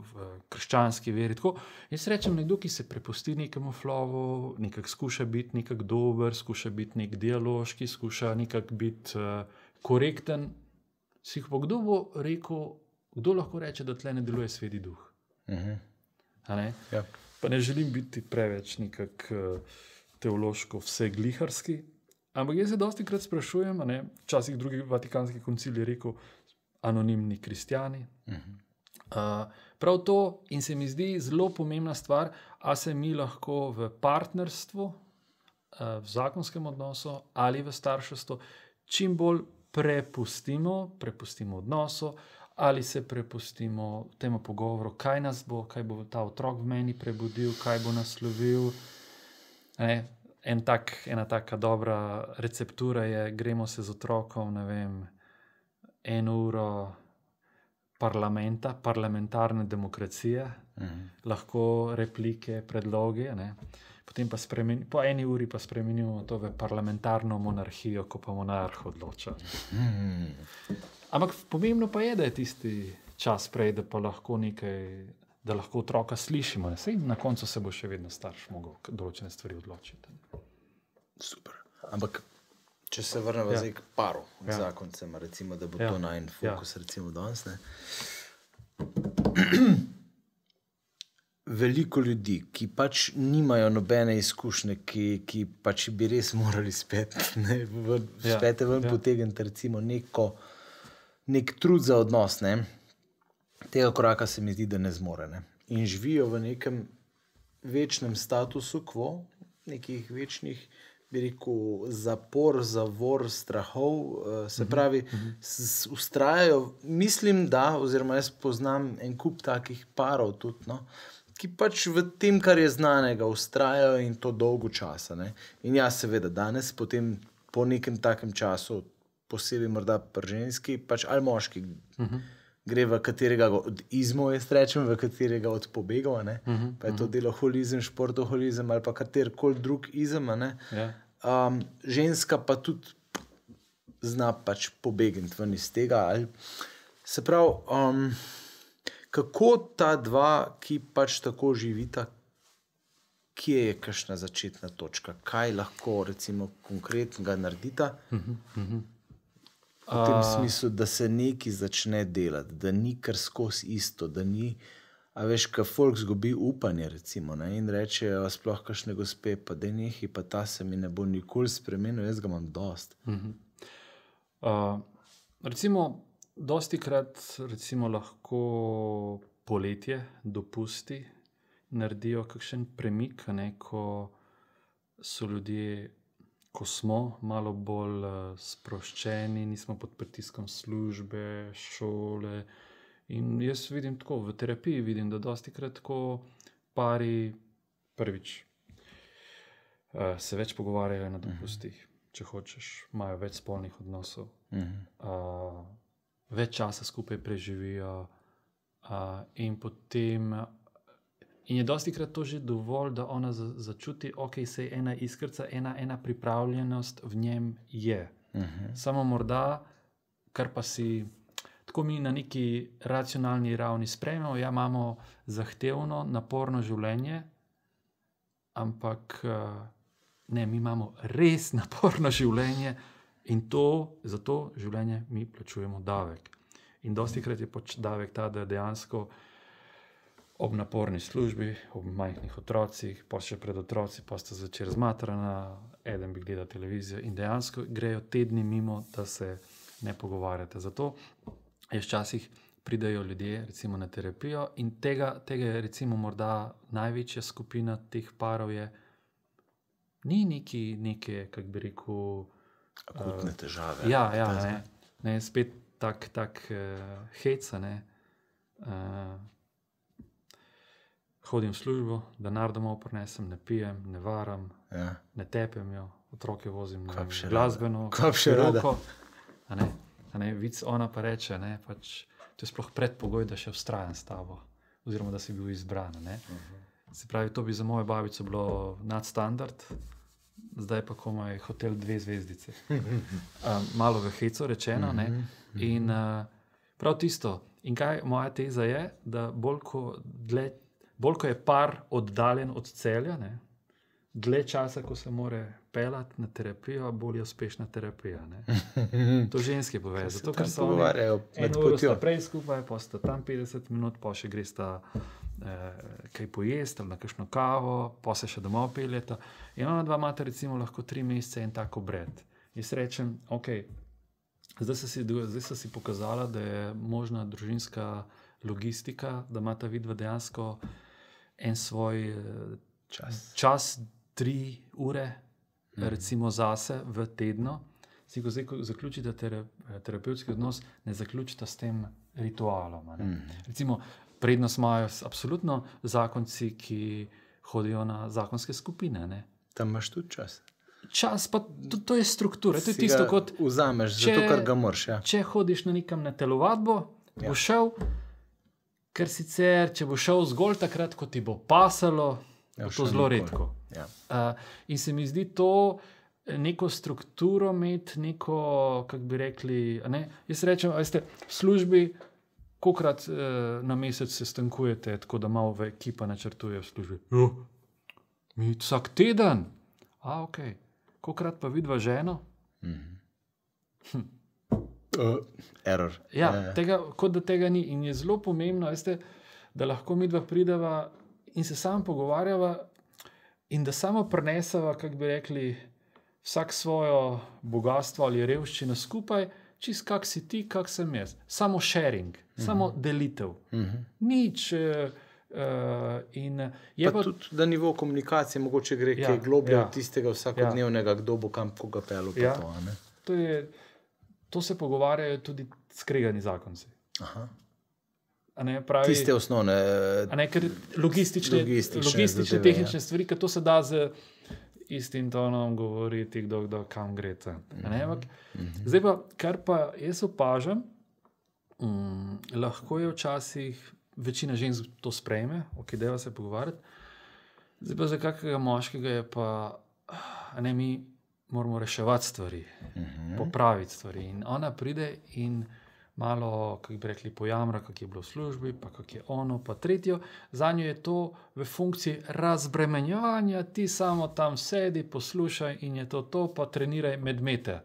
v krščanski veri. Tako. Jaz rečem, nekdo, ki se prepusti nekemu flowu, nekako skuša biti nekako dober, skuša biti nek dialoški, skuša nekako biti korekten. Kdo bo rekel, kdo lahko reče, da tle ne deluje sveti duh? Ja. Pa ne želim biti preveč nekako teološko vsegliharski, ampak jaz se dostikrat sprašujem, včasih drugi vatikanski koncil je rekel anonimni kristjani. Prav to in se mi zdi zelo pomembna stvar, a se mi lahko v partnerstvu, v zakonskem odnosu ali v starševstvu čim bolj prepustimo odnosu ali se prepustimo temu pogovoru, kaj nas bo, kaj bo ta otrok v meni prebudil, kaj bo naslovil. Ena taka dobra receptura je, gremo se z otrokom, 1 uro parlamentarne demokracije, lahko replike, predloge, potem pa po 1 uri pa spremenimo to v parlamentarno monarhijo, ko pa monarh odloča. Ampak pomembno pa je, da je tisti čas prej, da pa lahko nekaj, da lahko otroka slišimo. Sej na koncu se bo še vedno starš mogel določene stvari odločiti. Super. Ampak če se vrnemo zdaj k paru, k zakoncem, recimo, da bo to najn fokus, recimo danes. Veliko ljudi, ki pač nimajo nobene izkušnje, ki pač bi res morali speti ven potegniti, recimo, nek trud za odnos, tega koraka se mi zdi, da ne zmore. In živijo v nekem večnem statusu quo, nekih večnih, bi rekel, zapor, zavor, strahov, se pravi, ustrajajo. Mislim, da, oziroma jaz poznam en kup takih parov tudi, no, ki pač v tem, kar je znanega, ustrajajo in to dolgo časa. Ne. In ja, seveda, danes potem po nekem takem času, posebej morda pri ženski, pač ali moški, gre v katerega od izmov, jaz rečem, v katerega od pobegov, ne? Pa je to delo holizem, športoholizem ali pa katerkoli drug izem. Ženska pa tudi zna pač pobegniti ven iz tega. Se pravi, kako ta dva, ki pač tako živita, kje je kakšna začetna točka? Kaj lahko recimo konkretnega naredita? V tem smislu, da se nekaj začne delati, da ni kar skozi isto, da ni, a veš, ka folk zgubi upanje, recimo, ne, in rečejo, sploh kakšne gospe, pa da nekaj, pa ta se mi ne bo nikoli spremenil, jaz ga imam dost. Recimo, dostikrat recimo lahko poletje, dopusti, naredijo kakšen premik, ne, ko so ljudje, ko smo malo bolj sproščeni, nismo pod pritiskom službe, šole. In jaz vidim tako, v terapiji vidim, da dostikrat tako pari prvič se več pogovarjajo na dopustih, če hočeš, imajo več spolnih odnosov, več časa skupaj preživijo in potem in je dostikrat to že dovolj, da ona začuti, ok, se je ena iskrca, ena pripravljenost v njem je. Samo morda, kar pa si tako mi na neki racionalni ravni sprejmemo, ja, imamo zahtevno, naporno življenje, ampak ne, mi imamo res naporno življenje in za to življenje mi plačujemo davek. In dostikrat je pač davek ta, da dejansko ob naporni službi, ob majhnih otrocih, pa še pred otroci, pa sta zvečer zmatrana, eden bi gledal televizijo in dejansko grejo tedni mimo, da se ne pogovarjate. Zato je včasih pridejo ljudje recimo na terapijo in tega je recimo morda največja skupina teh parov je, ni neke, kako bi rekel, akutne težave. Ja, ne, spet tak heca, ne. Hodim v službo, denar domov prinesem, ne pijem, ne varam, ne tepem jo, otroke vozim na glasbeno roko. Vic ona pa reče, ne, pač, to je sploh predpogoj, da še vztrajam s tabo, oziroma da si bil izbran. Ne. Se pravi, to bi za mojo babico bilo nadstandard, zdaj pa komaj hotel 2 zvezdice. Malo v heco rečeno, ne. In prav tisto, in kaj moja teza je, da bolj ko je par oddaljen od celja, ne, dlje časa, ko se more peljati na terapijo, bolj je uspešna terapija. Ne. To ženske povejo. Zato, ker so eno uro sta prej skupaj, pa sta tam 50 minut, pa še gresta kaj pojesti ali na kakšno kavo, pa se še domov peljeta. In ona dva imata recimo lahko 3 mesece en tak obred. Jaz rečem, ok, zdaj so si pokazala, da je možna družinska logistika, da imata vidva dejansko en svoj čas 3 ure, recimo zase v tednu. Si ko zdaj zaključita terapevtski odnos, ne zaključita s tem ritualom. Recimo, prednost imajo absolutno zakonci, ki hodijo na zakonske skupine. Ne. Tam imaš tudi čas. Čas, pa to je struktura. To je tisto, kot vzameš, zato kar ga moraš. Ja. Če hodiš na nekam na telovadbo, boš šel, ker sicer, če bo šel zgolj takrat, ko ti bo pasalo, bo to zelo redko. Ja. In se mi zdi to neko strukturo imeti, neko, kako bi rekli, ne? Jaz rečem, veste, v službi, kolikrat na mesec se stankujete, tako da malo ekipa načrtuje v službi? Mi vsak teden. Ok. Kolikrat pa vidva ženo? Error. Ja, kot da tega ni. In je zelo pomembno, veste, da lahko midva prideva in se samo pogovarjava in da samo prinesava, kako bi rekli, vsak svojo bogatstvo ali revščino skupaj, čist kak si ti, kak sem jaz. Samo sharing, samo delitev. Nič In je pa tudi na nivo komunikacije, mogoče gre kaj globlje od tistega vsakodnevnega, kdo bo kam koga pelil. To se pogovarjajo tudi skregani zakonci. Aha. Pravi, tiste osnovne, logistične tehnične stvari, ki to se da z istim tonom govoriti, kdo kam gre. Zdaj pa, kar pa jaz opažam, lahko je včasih večina žensk to sprejme, deva se pogovarjati, zdaj pa za kakega moškega je pa, mi moramo reševati stvari, popraviti stvari. In ona pride in malo, kako bi rekli, pojamra, kak je bilo v službi, pa kak je ono, pa tretjo. Za njo je to v funkciji razbremenjevanja, ti samo tam sedi, poslušaj in je to, pa treniraj medmete.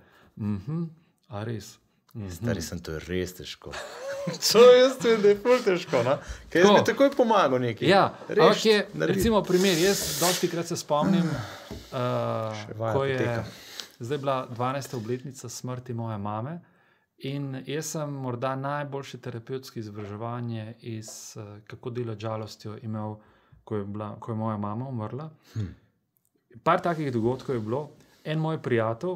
A res? Stari sem, to je res težko. To jaz tudi, da je ful težko, no? Kaj jaz bi takoj pomagal nekaj. Ja, ampak je, recimo primer, jaz dosti krat se spomnim, ko je zdaj bila 12. obletnica smrti moje mame in jaz sem morda najboljše terapevtsko izobraževanje iz kako delati žalostjo imel, ko je moja mama umrla. Par takih dogodkov je bilo. En moj prijatelj,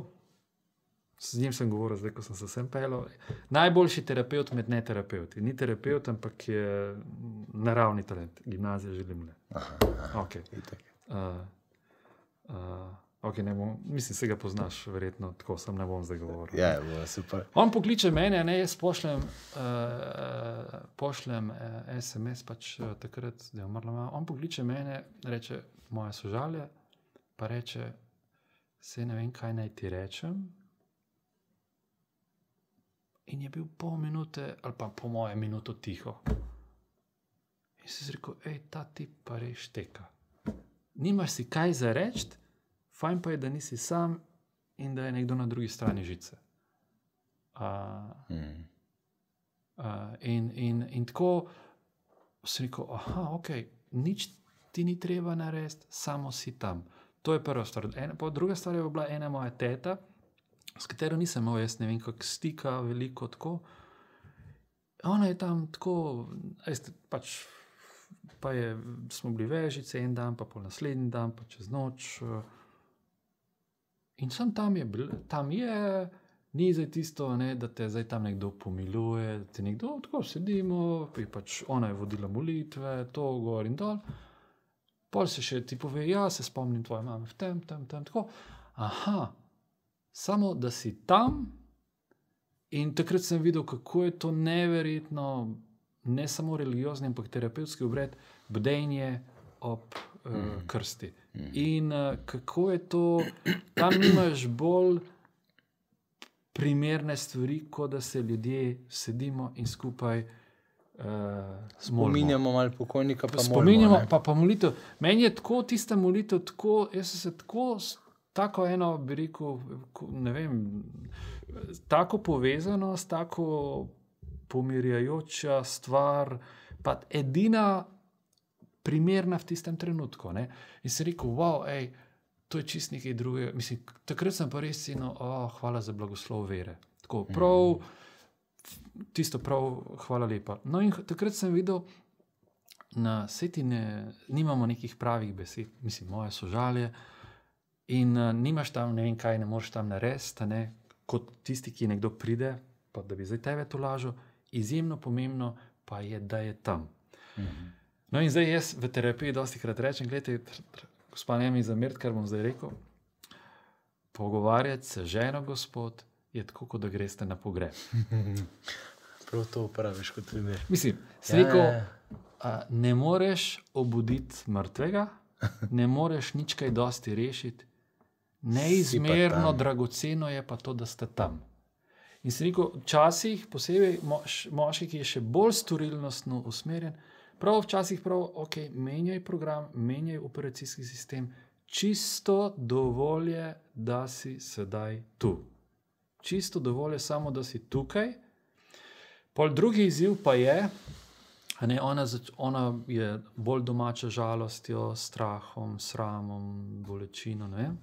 z njim sem govoril, zdaj, ko sem se sem pelil, najboljši terapeut med neterapeuti. Ni terapeut, ampak je naravni talent. Gimnazija želim le. Ne bom, mislim, se ga poznaš, verjetno, tako sem ne bom zdaj govoril. Ja, super. On pokliče mene, jaz pošljem SMS, pač takrat, da je umrla mama. On pokliče mene, reče, moja sožalje, pa reče, se ne vem, kaj naj ti rečem. In je bil pol minute, ali pa po moje minuto tiho. In si rekel, ta tip pa res šteka. Nimaš si kaj za reči, fajn pa je, da nisi sam in da je nekdo na drugi strani žice. In tako si rekel, nič ti ni treba narediti, samo si tam. To je prva stvar. Druga stvar je bila ena moja teta, s katero nisem imel, jaz ne vem, kako stika, veliko tako. Ona je tam tako, pač, pa smo bili vežice en dan, pa pol naslednji dan, pa čez noč. In sem tam je, ni zdaj tisto, da te zdaj tam nekdo pomiluje, da te nekdo, tako sedimo, pač ona je vodila molitve, to gor in dol. Pol se še ti pove, se spomnim tvoje mame v tem, tako. Samo, da si tam in takrat sem videl, kako je to neverjetno, ne samo religiozni, ampak terapevtski obred, bdenje ob krsti. In kako je to, tam nimaš bolj primerne stvari, kot da se ljudje sedimo in skupaj spominjamo malo pokojnika, pa spominjamo, pa molitev. Meni je tako tista molitev, jaz sem se tako eno, bi rekel, ne vem, tako povezanost, tako pomirjajoča stvar, pa edina primerna v tistem trenutku. In sem rekel, to je čist nekaj drugega. Mislim, takrat sem pa res hvala za blagoslov vere. Tako prav, tisto prav, hvala lepa. No in takrat sem videl, na sveti nimamo nekih pravih besed, mislim, moje sožalje, in nimaš tam, ne vem kaj, ne moreš tam narediti, kot tisti, ki nekdo pride, pa da bi zdaj tebe tolažil, izjemno pomembno pa je, da je tam. No in zdaj jaz v terapiji dosti krat rečem, gledajte, gospa, ne mi zameriti, kar bom zdaj rekel, pogovarjati se ženo, gospod, je tako, kot da greste na pogreb. Prav to uporabiš kot primer. Mislim, sem rekel, ne moreš obuditi mrtvega, ne moreš nič kaj dosti rešiti, neizmerno dragoceno je pa to, da ste tam. In sem rekel, včasih, posebej moški, ki je še bolj storilnostno usmerjen, včasih menjaj program, menjaj operacijski sistem, čisto dovolj je, da si sedaj tu. Čisto dovolj je samo, da si tukaj. Pol drugi izziv pa je, ona je bolj domača žalostjo, strahom, sramom, bolečino, ne vem.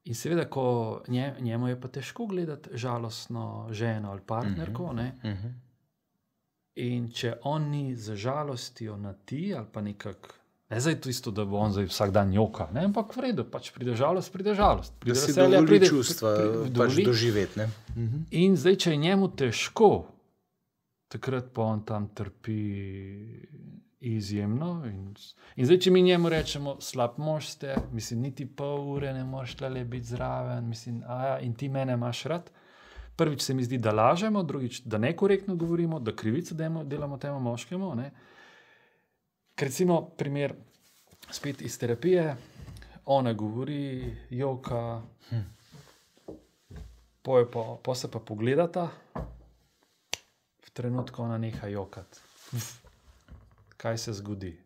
In seveda, ko njemu je pa težko gledati žalostno ženo ali partnerko, In če on ni za žalostjo na ti, ali pa nekako, ne zdaj to isto, da bo on zdaj vsak dan joka, ne, ampak v redu, pač pride žalost, pride žalost. Pride Da si veselje, dovoli pride čustva pač doživeti, ne? In zdaj, če je njemu težko, takrat pa on tam trpi izjemno. In zdaj, če mi njemu rečemo, slab mož ste, mislim, niti pol ure ne moreš tle biti zraven, mislim, in ti mene imaš rad. Prvič se mi zdi, da lažemo, drugič, da nekorektno govorimo, da krivico delamo temu moškemu. Ne? Ker recimo primer spet iz terapije, ona govori, joka, po se pa pogledata, v trenutku ona neha jokati. Kaj se zgodi?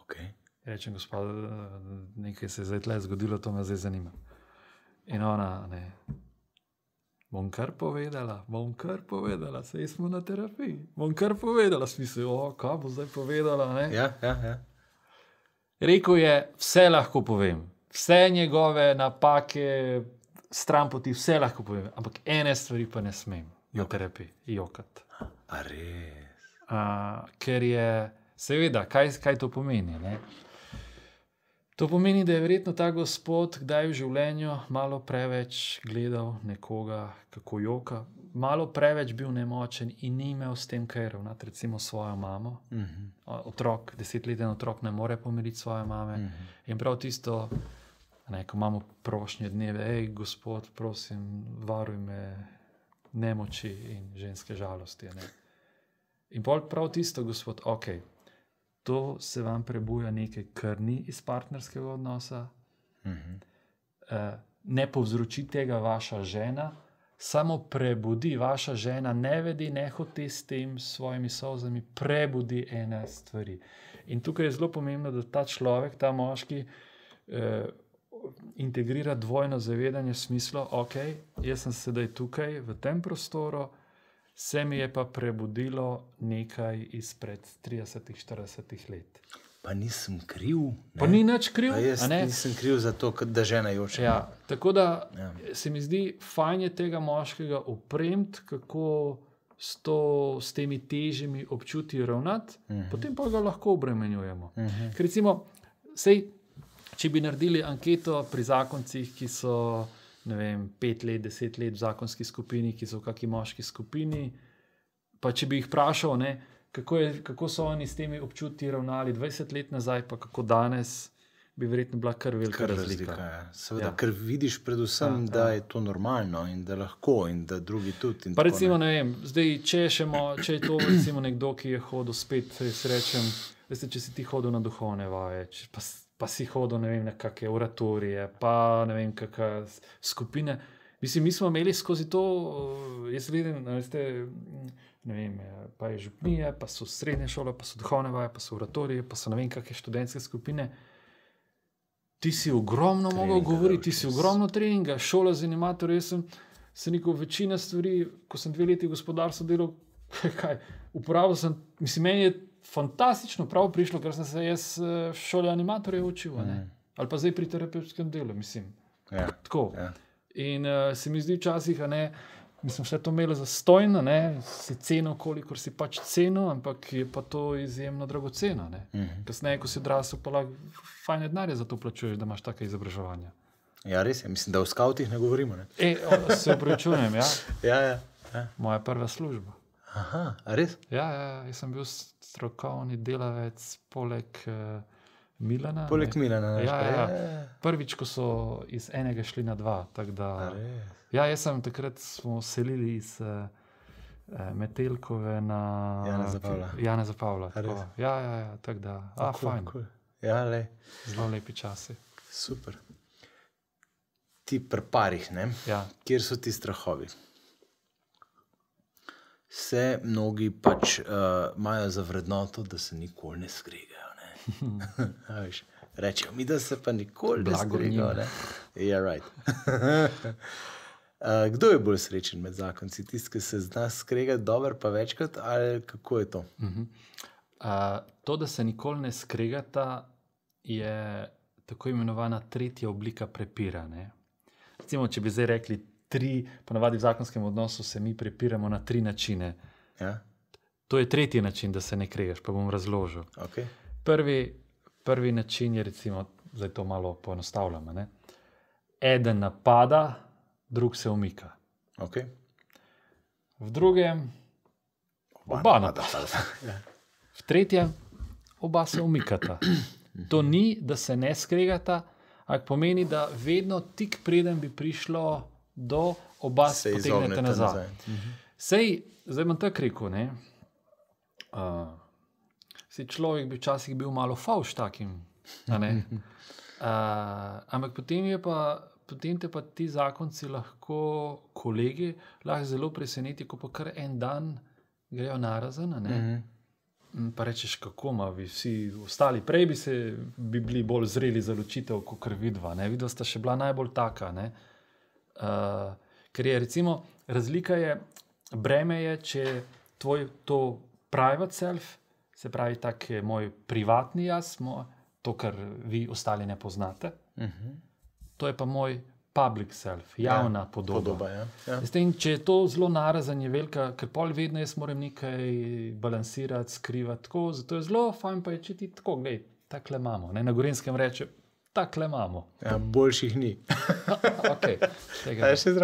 Okay. Rečem, gospod, nekaj se je zdaj tle zgodilo, to me zdaj zanima. In ona, ne, bom kar povedala, saj smo na terapiji, bom kar povedala, smisel, kaj bo zdaj povedala, ne? Ja. Rekel je, vse lahko povem, vse njegove napake, stranpoti, vse lahko povem, ampak ene stvari pa ne smem v terapiji, jokati. A res? Ker je, seveda, kaj to pomeni, ne? To pomeni, da je verjetno ta gospod kdaj v življenju malo preveč gledal nekoga, kako joka, malo preveč bil nemočen in ni imel s tem kaj ravnati, recimo svojo mamo. Otrok, 10-leten otrok ne more pomiriti svoje mame. In prav tisto, ne, ko imamo prošnje dneve, gospod, prosim, varuj me nemoči in ženske žalosti. Ne. In prav tisto, gospod, to se vam prebuja nekaj, kar ni iz partnerskega odnosa, ne povzroči tega vaša žena, samo prebudi vaša žena, ne vedi, ne hoti s tem svojimi solzami, prebudi ene stvari. In tukaj je zelo pomembno, da ta človek, ta moški, integrira dvojno zavedanje v smislu, jaz sem sedaj tukaj, v tem prostoru, se mi je pa prebudilo nekaj izpred 30-40 let. Pa nisem kriv. Ne? Pa ni nič kriv. Jaz nisem kriv za to, da žena joče. Ja, tako da se mi zdi, fajn je tega moškega opremiti, kako s temi težjimi občutji ravnati, potem pa ga lahko obremenjujemo. Ker recimo, če bi naredili anketo pri zakoncih, ki so 5 let, 10 let v zakonski skupini, ki so v kakšni moški skupini, pa če bi jih vprašal, kako so oni s temi občutji ravnali 20 let nazaj, pa kako danes, bi verjetno bila kar velika razlika. Seveda, ker vidiš predvsem, da je to normalno in da lahko in da drugi tudi. Pa recimo, zdaj, če je to recimo nekdo, ki je hodil spet, srečem, veste, če si ti hodil na duhovne vaje, pa si hodil, na kakšne oratorije, pa kakšne skupine. Mislim, mi smo imeli skozi to, jaz vidim, pa je župnije, pa so srednje šole, pa so duhovne vaje, pa so oratorije, pa so kakšne študentske skupine. Ti si ogromno mogel govoriti, ti si ogromno treninga, šola z animatorjem, jaz sem se neko večina stvari, ko sem 2 leti v gospodarstvu delal, uporabil sem, mislim, meni je fantastično prav prišlo, ker sem se jaz v šoli animatorjev učil, ali pa zdaj pri terapevtskem delu, mislim. Tako. In se mi zdi včasih, mislim, vse to imelo zastojno, si cenil, kolikor si pač cenil, ampak je pa to izjemno dragoceno. Kasneje, ko si odrasel, pa lahko fajne denarje za to plačuješ, da imaš take izobraževanja. Ja, res je. Mislim, da o skavtih ne govorimo. Se opravičujem, ja. Ja. Moja prva služba. Aha, a res? Ja, jaz sem bil strokovni delavec poleg Milana. Poleg Milana, ja. Prvič, ko so iz enega šli na 2. Ja, jaz sem takrat smo selili iz Metelkove na Janeza Pavla. Ja, tako da. Fajn. Cool. Ja, zelo lepi časi. Super. Ti pri parih, kjer so ti strahovi? Se mnogi pač imajo za vrednoto, da se nikoli ne skregajo. Rečejo mi, da se pa nikoli ne skregajo. Ja, right. Kdo je bolj srečen med zakonci? Tisti, ki se zna skregati dobro, pa večkrat, ali kako je to? To, da se nikoli ne skregata, je tako imenovana tretja oblika prepira. Recimo, če bi zdaj rekli, ponavadi v zakonskem odnosu se mi prepiramo na 3 načine. Ja. To je tretji način, da se ne kregaš, pa bom razložil. Okay. Prvi način je, recimo, zdaj to malo poenostavljamo. Ne? Eden napada, drug se umika. Okay. V drugem oba napada. V tretjem oba se umikata. To ni, da se ne skregata, ampak pomeni, da vedno tik preden bi prišlo do oba se potegnete nazaj. Sej, zdaj bom tako rekel, ne? Človek bi včasih bil malo favš takim, a ne? Ampak potem te pa ti zakonci lahko, kolegi, lahko zelo preseneti, ko pa kar en dan grejo narazen, a ne? Pa rečeš, kako ima vi vsi ostali. Prej bi bili bolj zreli za ločitev, kot vidva. Vidva sta še bila najbolj taka. Ne? Ker je recimo, razlika je, breme je, če tvoj to private self, se pravi, tak je moj privatni jaz, to, kar vi ostali ne poznate, to je pa moj public self, javna podoba. Ja. Če je to zelo narazen, je velika, ker pol vedno jaz moram nekaj balansirati, skrivati, tako, zato je zelo fajn pa je, če ti tako, glej, takle imamo. Ne? Na Gorenjskem reče, takle imamo. Ja, boljših ni. Okay.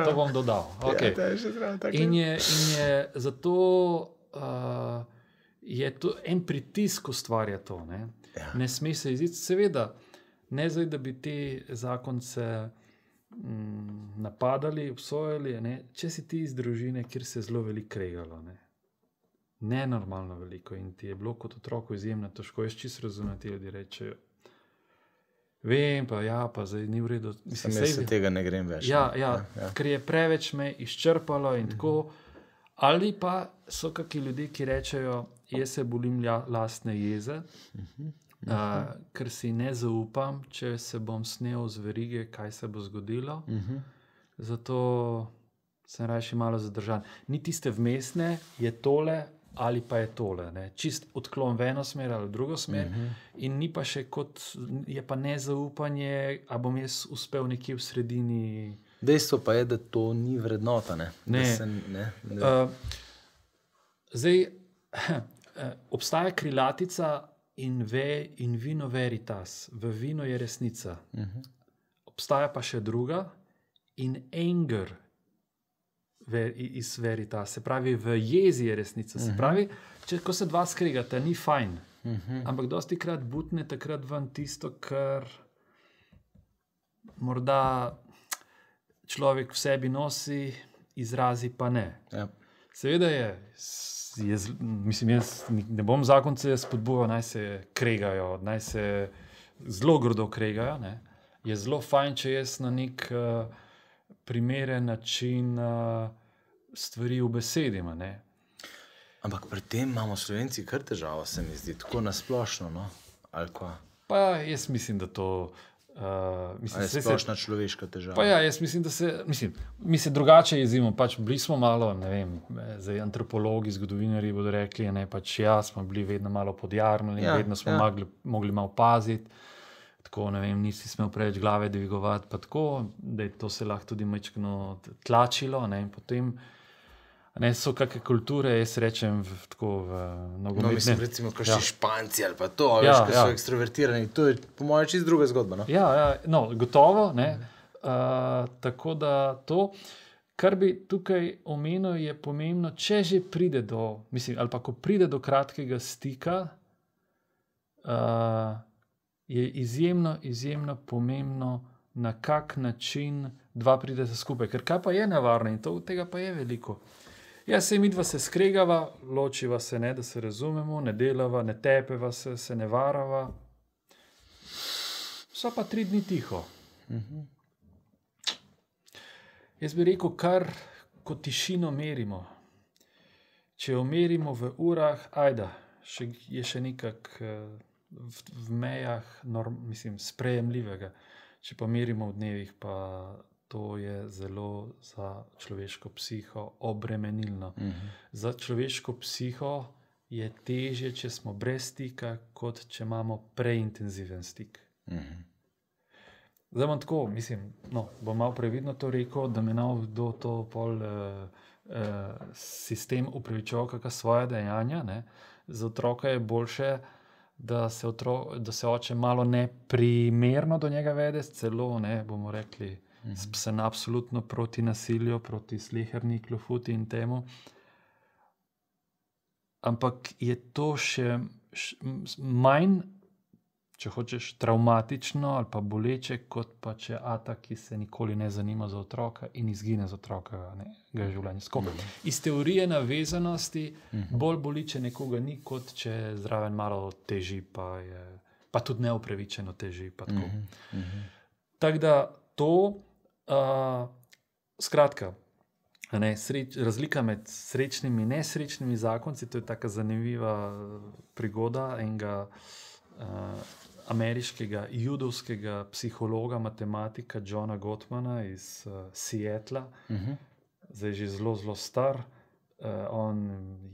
To bom dodal. Okay. Ja, in je zato je to en pritisk ustvarja to. Ne, ne sme se iziti, seveda, ne zdaj, da bi te zakonce napadali, obsojali, ne? Če si ti iz družine, kjer se je zelo veliko kregalo, nenormalno veliko in ti je bilo kot otroku izjemno težko, jaz čisto razumem, ti ljudje rečejo, vem pa, pa zdaj ni v redu. Mislim, se tega ne grem več. Ja. Ker je preveč me izčrpalo in tako, ali pa so kakšni ljudje, ki rečejo, jaz se bolim lastne jeze, ker si ne zaupam, če se bom snel z verige, kaj se bo zgodilo. Zato sem raje malo zadržan. Ni tiste vmesne, je tole ali pa je tole. Ne? Čist odklon v eno smer ali v drugo smer. In ni pa še kot, je pa nezaupanje, a bom jaz uspel nekje v sredini. Dejstvo pa je, da to ni vrednota. Zdaj, obstaja krilatica in vino veritas. V vino je resnica. Obstaja pa še druga in anger iz veritas. Se pravi, v jezi je resnica. Se pravi, ko se dva skregata, ni fajn. Ampak dosti krat butne takrat ven tisto, kar morda človek v sebi nosi, izrazi pa ne. Ja. Seveda mislim, jaz ne bom zakonce spodbujal, naj se kregajo, naj se zelo grdo kregajo. Ne? Je zelo fajn, če jaz na nek primeren način stvari ubesedim. Ne? Ampak pri tem imamo Slovenci kar težavo, se mi zdi, tako nasplošno, no? Ali kva? Pa jaz mislim, da to je splošna človeška težava. Pa jaz mislim, da mi se drugače jezimo, bili smo malo, ne vem, zdaj antropologi, zgodovinarji bodo rekli, smo bili vedno malo podjarmljeni, vedno smo mogli malo paziti, tako, ne vem, nisi smel preveč glave dvigovati, pa tako, da je to se lahko tudi majčkeno tlačilo, ne, in potem so kakšne kulture, jaz rečem tako v nogometne. No, mislim, recimo, kakšni Španci ali pa to, veš, ko so ekstrovertirani, to je po mojem čisto druga zgodba, no? No, gotovo, ne, tako da to, kar bi tukaj omenil, je pomembno, če že pride do, ali pa ko pride do kratkega stika, je izjemno pomembno, na kak način dva prideta skupaj, ker kaj pa je nevarno in tega pa je veliko. Sej midva se skregava, ločiva se, ne, da se razumemo, ne delava, ne tepeva se ne varava. So pa 3 dni tiho. Jaz bi rekel, kar ko tišino merimo. Če jo merimo v urah, je še nekak v mejah, sprejemljivega. Če pa merimo v dnevih, pa to je zelo za človeško psiho obremenilno. Za človeško psiho je težje, če smo brez stika, kot če imamo preintenziven stik. Zdaj bom tako, bom malo previdno to rekel, da me kdo to pol sistem upravičeval kakšna svoja dejanja. Ne. Za otroka je boljše, da se oče malo neprimerno do njega vede, celo, ne, bomo rekli, sem absolutno proti nasilju, proti sleherni klofuti in temu. Ampak je to še manj, če hočeš, travmatično ali pa boleče, kot pa če ata, ki se nikoli ne zanima za otroka in izgine z otrokovega življenja. Skoro. Iz teorije navezanosti bolj boli, če nekoga ni, kot če zraven malo teži, pa tudi neupravičeno teži. Tako da to, skratka, razlika med srečnimi in nesrečnimi zakonci, to je taka zanimiva prigoda enega ameriškega judovskega psihologa, matematika Johna Gottmana iz Seattla. Zdaj je že zelo, zelo star. On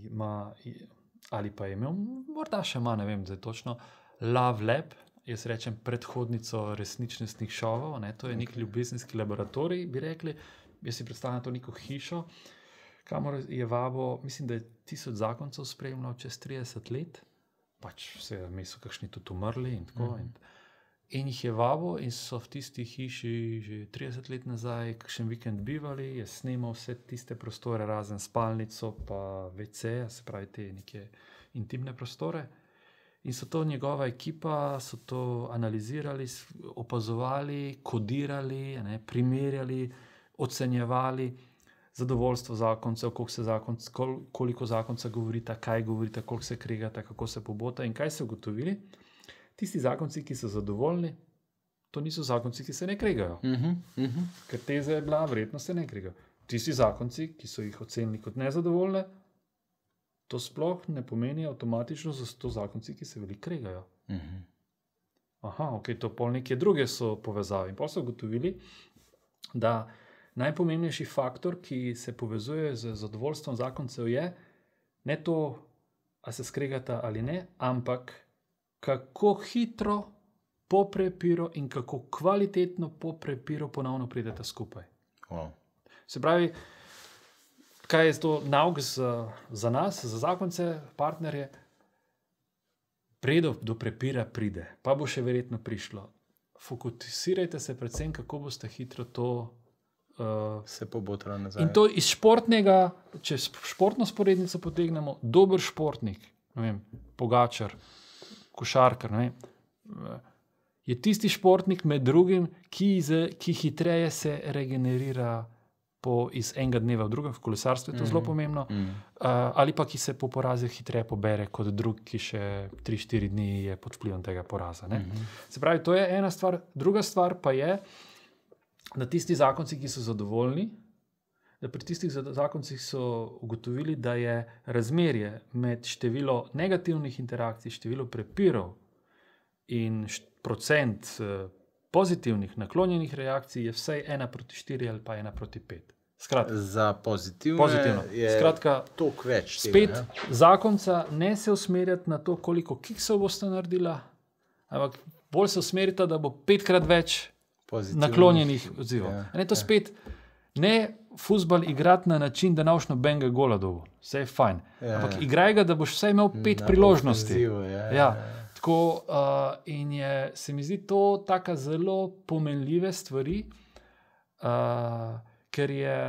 ima, ali pa je imel, morda še ima, ne vem, zdaj točno, Love Lab, jaz rečem predhodnico resničnostnih šovov, ne, to je nek ljubezenski laboratorij, bi rekli. Jaz si predstavljam to neko hišo, kamor je vabo, mislim, da je 1000 zakoncev spremljal čez 30 let, pač seveda so kakšni tudi umrli in tako. In jih je vabo in so v tisti hiši že 30 let nazaj kakšen vikend bivali, je snemal vse tiste prostore, razen spalnico pa WC, se pravi te neke intimne prostore. In so to njegova ekipa, so to analizirali, opazovali, kodirali, ne, primerjali, ocenjevali zadovoljstvo zakoncev, koliko zakonca govorita, kaj govorita, koliko se kregata, kako se pobota in kaj so ugotovili. Tisti zakonci, ki so zadovoljni, to niso zakonci, ki se ne kregajo. Ker teza je bila, verjetno se ne kregajo. Tisti zakonci, ki so jih ocenili kot nezadovoljne, to sploh ne pomeni avtomatično, da so to zakonci, ki se veliko kregajo. Aha, ok, to pol neke druge so povezave. In pol so ugotovili, da najpomembnejši faktor, ki se povezuje z zadovoljstvom zakoncev, je ne to, a se skregata ali ne, ampak kako hitro po prepiru in kako kvalitetno po prepiru ponovno prideta skupaj. Wow. Se pravi, kaj je to nauk za nas, za zakonce, partnerje? Do prepira pride, pa bo še verjetno prišlo. Fokusirajte se predvsem, kako boste hitro to se pobotalo nazaj. In to iz športnega, če športno sporednico potegnemo, dober športnik, ne vem, Pogačar, košarkar, ne vem, je tisti športnik med drugim, ki hitreje se regenerira iz enega dneva v drugem, v kolesarstvu je to zelo pomembno, ali pa ki se po porazu hitreje pobere kot drug, ki še 3-4 dni je pod vplivom tega poraza. Ne? Se pravi, to je ena stvar. Druga stvar pa je, da tisti zakonci, ki so zadovoljni, da pri tistih zakoncih so ugotovili, da je razmerje med število negativnih interakcij, število prepirov in procent pozitivnih naklonjenih reakcij je vsaj 1:4 ali pa 1:5. Skratka, za pozitivno je skratka, toliko več. Spet tega, zakonca ne se usmerjati na to, koliko kiksov boste naredila, ampak bolj se usmerite, da bo 5-krat več naklonjenih odzivov. Ja, to spet ne fuzbal igrati na način, da ne boš nobenega gola dobil. Vse je fajn. Ampak igraj ga, da boš vsaj imel 5 priložnosti. Tako, in se mi zdi to taka zelo pomenljive stvari, ker je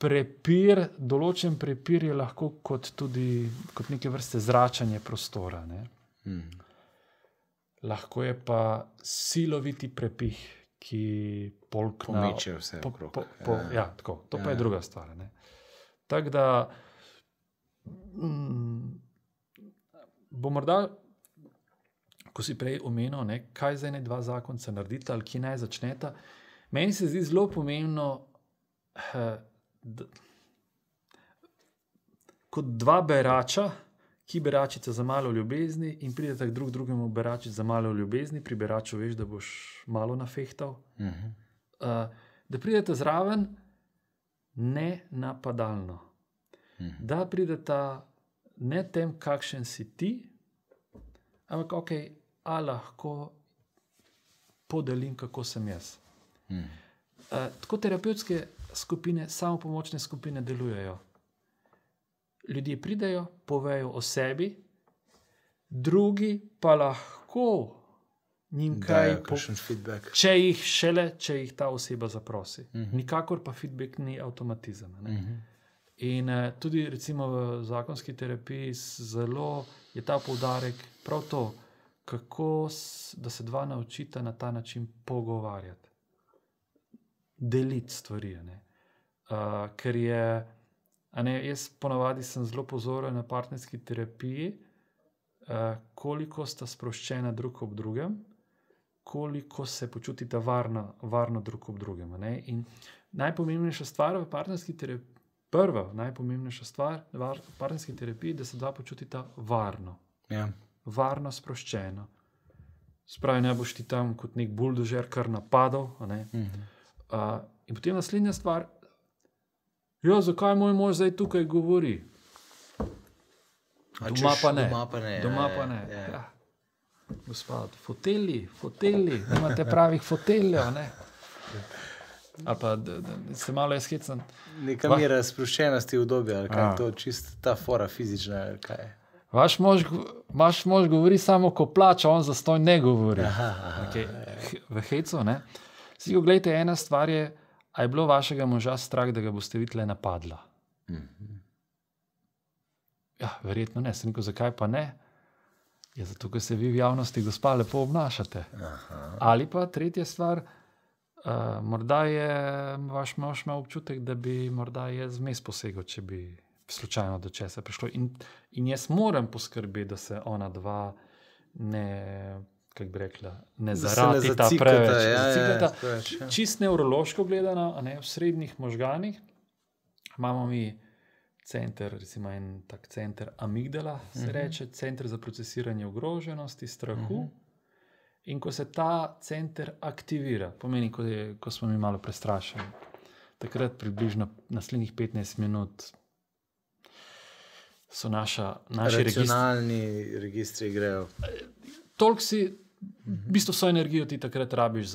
prepir, določen prepir je lahko kot neke vrste zračanje prostora. Ne? Lahko je pa siloviti prepih, ki pomeče vse okrog. Tako, to pa je druga stvar. Ne? Tako da bo morda, ko si prej omenil, ne, kaj zdaj ne dva zakonca naredita ali kje naj začneta, meni se zdi zelo pomembno, kot dva berača, ki beračica za malo ljubezni in prideta k drugemu beračic za malo ljubezni, pri beraču veš, da boš malo nafehtal, da prideta zraven ne napadalno. Da prideta ne tem, kakšen si ti, ampak ok, a lahko podelim, kako sem jaz. Tako terapevtske skupine, samopomočne skupine delujejo. Ljudje pridejo, povejo o sebi, drugi pa lahko njim kaj feedback. Če jih ta oseba zaprosi. Nikakor pa feedback ni avtomatizem. In tudi recimo v zakonski terapiji zelo je ta poudarek prav to, kako da se dva naučita na ta način pogovarjati. Deliti stvari. Ker je, jaz ponavadi sem zelo pozoren na partnerski terapiji, koliko sta sproščena drug ob drugem, koliko se počutita varno drug ob drugem. In najpomembnejša stvar v partnerski terapiji, prva najpomembnejša stvar v partnerski terapiji, da se dva počutita varno. Ja. Varno, sproščeno. Spravi, ne boš ti tam kot nek buldožer kar napadal. In potem naslednja stvar, zakaj moj mož zdaj tukaj govori? Doma pa ne. Doma pa ne. Ja. Gospod, foteli, imate pravih foteljev, ne? Ali pa, da se malo izhecam. Neka mera sproščenosti v dobi, ali kaj, to čisto ta fora fizična, ali kaj. Vaš mož govori samo, ko plača, on zastoj ne govori. V hecu, ne? Sigo, gledajte, ena stvar je, a je bilo vašega moža strah, da ga boste videli napadla? Ja, verjetno ne. Sem rekel, zakaj pa ne? Ja, zato, ker se vi v javnosti, gospa, lepo obnašate. Ali pa tretja stvar, morda je vaš mož imel občutek, da bi morda jaz vmes posegel, če bi slučajno do česa prišlo. In jaz moram poskrbeti, da se ona dva ne, kako bi rekla, ne zaratita preveč. Čist nevrološko gledano, v srednjih možganih imamo mi center, recimo en tak center amigdala, se reče, center za procesiranje ogroženosti, strahu. In ko se ta center aktivira, pomeni, ko smo mi malo prestrašeni, takrat približno naslednjih 15 minut so naši racionalni registri grejo. Toliko si, v bistvu so energijo ti takrat rabiš,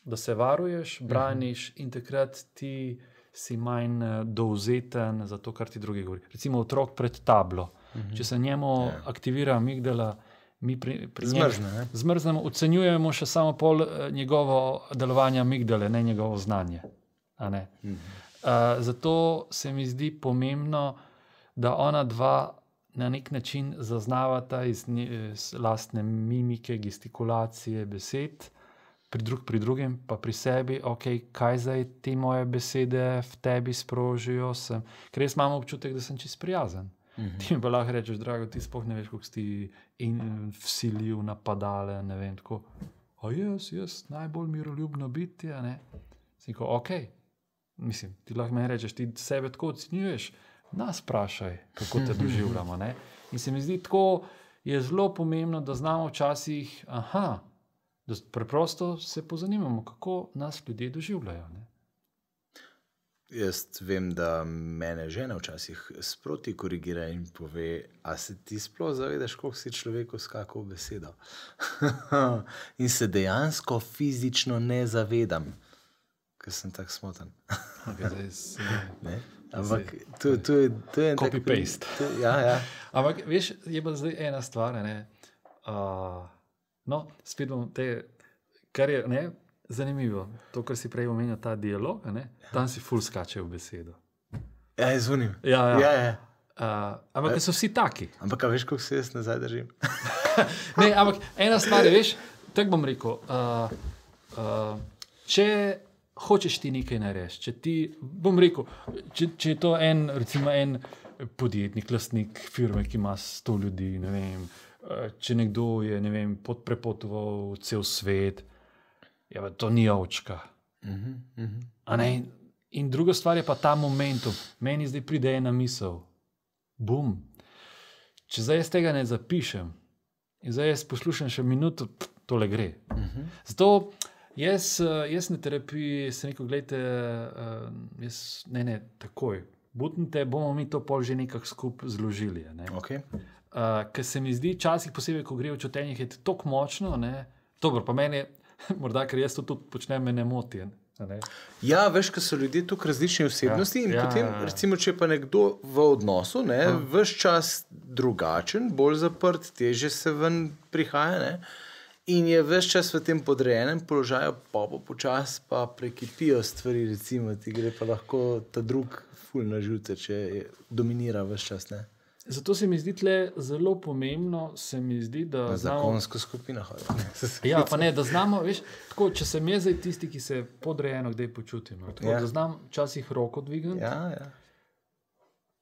da se varuješ, braniš in takrat ti si manj dovzeten za to, kar ti drugi govori. Recimo otrok pred tablo. Če se njemu aktivira amigdala, mi pri zmrznemo, ocenjujemo še samo pol njegovo delovanje amigdale, ne njegovo znanje. Zato se mi zdi pomembno, da ona dva na nek način zaznavata iz lastne mimike, gestikulacije, besed, pri drugem pa pri sebi, kaj zdaj te moje besede v tebi sprožijo, ker jaz imam občutek, da sem čist prijazen. Ti mi pa lahko rečeš, drago, ti sploh ne veš, kako si vsiljiv, napadale, ne vem, tako, jaz najbolj miroljubno biti, Sem rekel, mislim, ti lahko meni rečeš, ti sebe tako ocenjuješ, nas vprašaj, kako te doživljamo, In se mi zdi tako, je zelo pomembno, da znamo včasih, da preprosto se pozanimamo, kako nas ljudje doživljajo, Jaz vem, da mene žena včasih sproti korigira in pove, a se ti sploh zavedaš, koliko si človeku skakal v besedo. In se dejansko fizično ne zavedam, ker sem tak smotan. Ampak to je en copy-paste. Ja. Ampak veš, je pa zdaj ena stvar, spet bom kar je, zanimivo, to, kar si prej omenil, ta dialog, tam si ful skače v besedo. Ja, izvunim. Ja. Ampak so vsi taki. Ampak veš, kako se jaz nazaj držim? Ne, ampak ena stvar je, veš, tako bom rekel, če hočeš ti nekaj narediti, če je to recimo en podjetnik, lastnik firme, ki ima 100 ljudi, ne vem, če nekdo je, ne vem, prepotoval cel svet, to ni ovčka. In druga stvar je pa ta momentum. Meni zdaj pride ena misel. Bum. Če zdaj jaz tega ne zapišem in zdaj jaz poslušam še minuto, tole gre. Zato jaz na terapiji sem rekel, gledajte, ne, takoj. Butnite, bomo mi to pol že nekako skupaj zložili. Ker se mi zdi, časih posebej, ko gre v čutenjih, je to tako močno, dobro, pa meni morda, ker jaz to tudi počnem, me ne moti. Ja, veš, ker so ljudje tukaj različne osebnosti in potem, recimo, če pa nekdo v odnosu, ves čas drugačen, bolj zaprt, teže se ven prihaja, ne, in je ves čas v tem podrejenem položaju, pa počas pa prekipijo stvari, recimo, ti gre pa lahko ta drug ful na živce, če dominira ves čas, ne. Zato se mi zdi tle zelo pomembno, se mi zdi, da Na zakonsko skupino hodim. Ja, pa ne, da znamo, veš, tako, če sem jaz zdaj tisti, ki se podrejeno kdaj počutim, tako, da znam včasih roko dvigniti,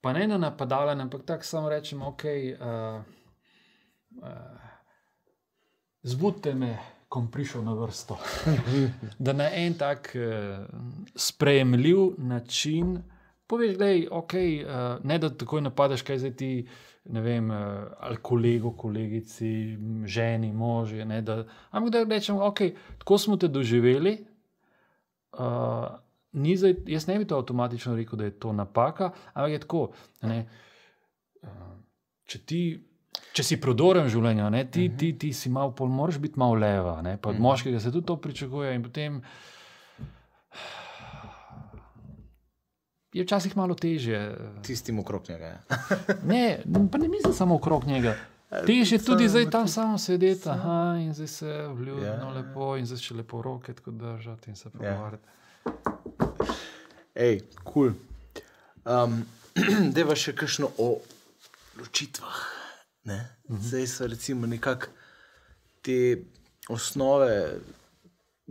pa ne na napadalen, ampak tako samo rečem, ok, zbudite me, ko prišel na vrsto. Da na en tak sprejemljiv način poveš, gledaj, ok, ne da takoj napadeš, kaj zdaj ti, ne vem, ali kolego, kolegici, ženi, može, ne, da, ampak da rečem, ok, tako smo te doživeli, ni zdaj, jaz ne bi to avtomatično rekel, da je to napaka, ampak je tako, ne, če si prodoren v življenju, ne, ti si malo, pol moraš biti malo leva, ne, pa od moškega se tudi to pričakuje in potem je včasih malo težje. Tistim okrog njega, Ne, pa ne mislim samo okrog njega. Težje tudi zdaj tam samo sedeti, in zdaj se vljudno lepo in zdaj še lepo roke tako držati in se pogovarjati. Ej, cool. Deva še kakšno o ločitvah, ne? Zdaj so recimo nekako te osnove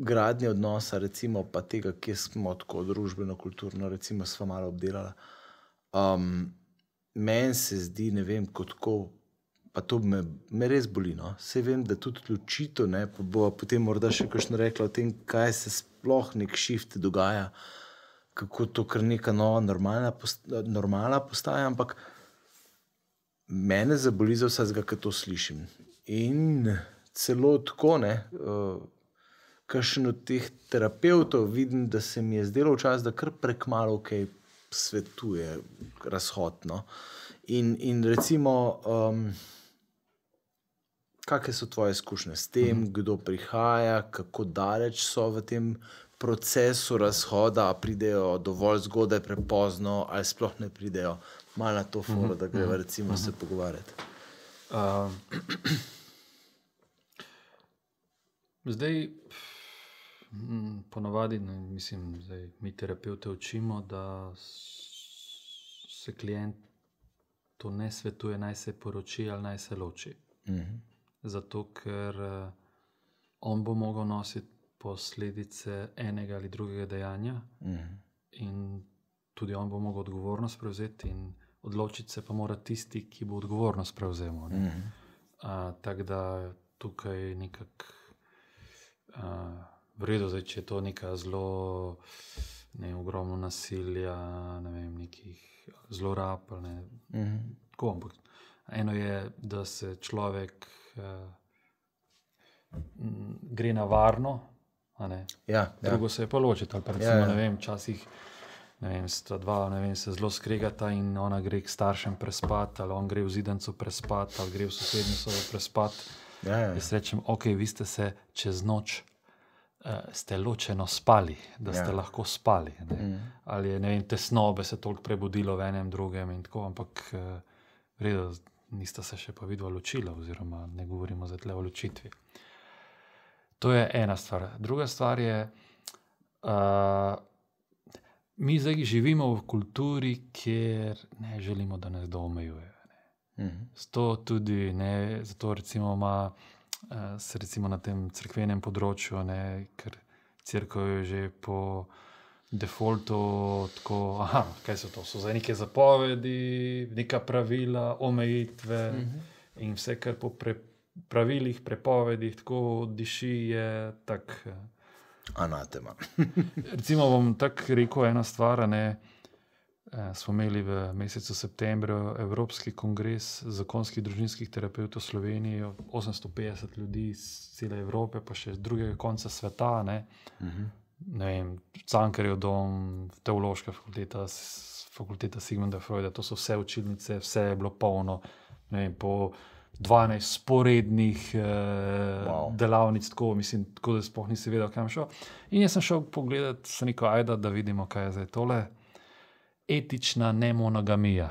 gradnje odnosa, recimo pa tega, kje smo tako družbeno, kulturno, recimo sva malo obdelala. Meni se zdi, ne vem, kot tako, pa to me res boli, no. Saj vem, da tudi ločitev, ne, pa bova potem morda še kakšno rekla o tem, kaj se sploh nek shift dogaja, kako to kar neka nova normala postaja, ampak mene zaboli za vsega, ko to slišim. In celo tako, ne, kakšen od teh terapevtov vidim, da se mi je zdelo včasih, da kar prekmalu kaj svetuje razhod, no. In recimo, kakve so tvoje izkušnje s tem, kdo prihaja, kako daleč so v tem procesu razhoda, a pridejo dovolj zgodaj, prepozno, ali sploh ne pridejo, malo na to foro, da greva recimo se pogovarjati. Zdaj, ponavadi, mislim, zdaj, mi terapevte učimo, da se klientu ne svetuje, naj se poroči ali naj se loči. Zato, ker on bo mogel nositi posledice enega ali drugega dejanja in tudi on bo mogel odgovornost prevzeti in odločiti se pa mora tisti, ki bo odgovornost prevzemal. Tako da tukaj nekako v redu, zdaj, če je to neka zelo ogromno nasilja, ne vem, nekih zlorab, tako, ampak eno je, da se človek gre na varno, drugo se je pa ločiti, ali pa recimo, ne vem, včasih, ne vem, sta dva, ne vem, se zelo skregata in ona gre k staršem prespat, ali on gre v zidancu prespat, ali gre v sosednjo sobo prespat. Jaz rečem, ok, vi ste se čez noč ste ločeno spali, da ste lahko spali. Ali je, ne vem, tesnobe se toliko prebudilo v enem drugem in tako, ampak v redu, nista se še pa vidva ločila, oziroma ne govorimo zdaj tle o ločitvi. To je ena stvar. Druga stvar je, mi zdaj živimo v kulturi, kjer ne želimo, da nas kdo omejuje. Zato tudi, zato recimo se recimo na tem cerkvenem področju, ker cerkev je že po defaultu tako, kaj so to? So zdaj neke zapovedi, neka pravila, omejitve in vse, kar po pravilih, prepovedih tako diši, je tak anatema. Recimo bom tako rekel ena stvar, smo imeli v mesecu septembru Evropski kongres zakonskih družinskih terapeutov v Sloveniji, 850 ljudi iz cele Evrope, pa še z drugega konca sveta, ne vem, Cankarjev dom, teološka fakulteta Sigmunda Freuda, to so vse učilnice, vse je bilo polno, ne vem, po 12 sporednih delavnic, tako da sploh nisi vedel, kam šel. In jaz sem šel pogledat, sem rekel, ajde, da vidimo, kaj je zdaj tole. Etična nemonogamija.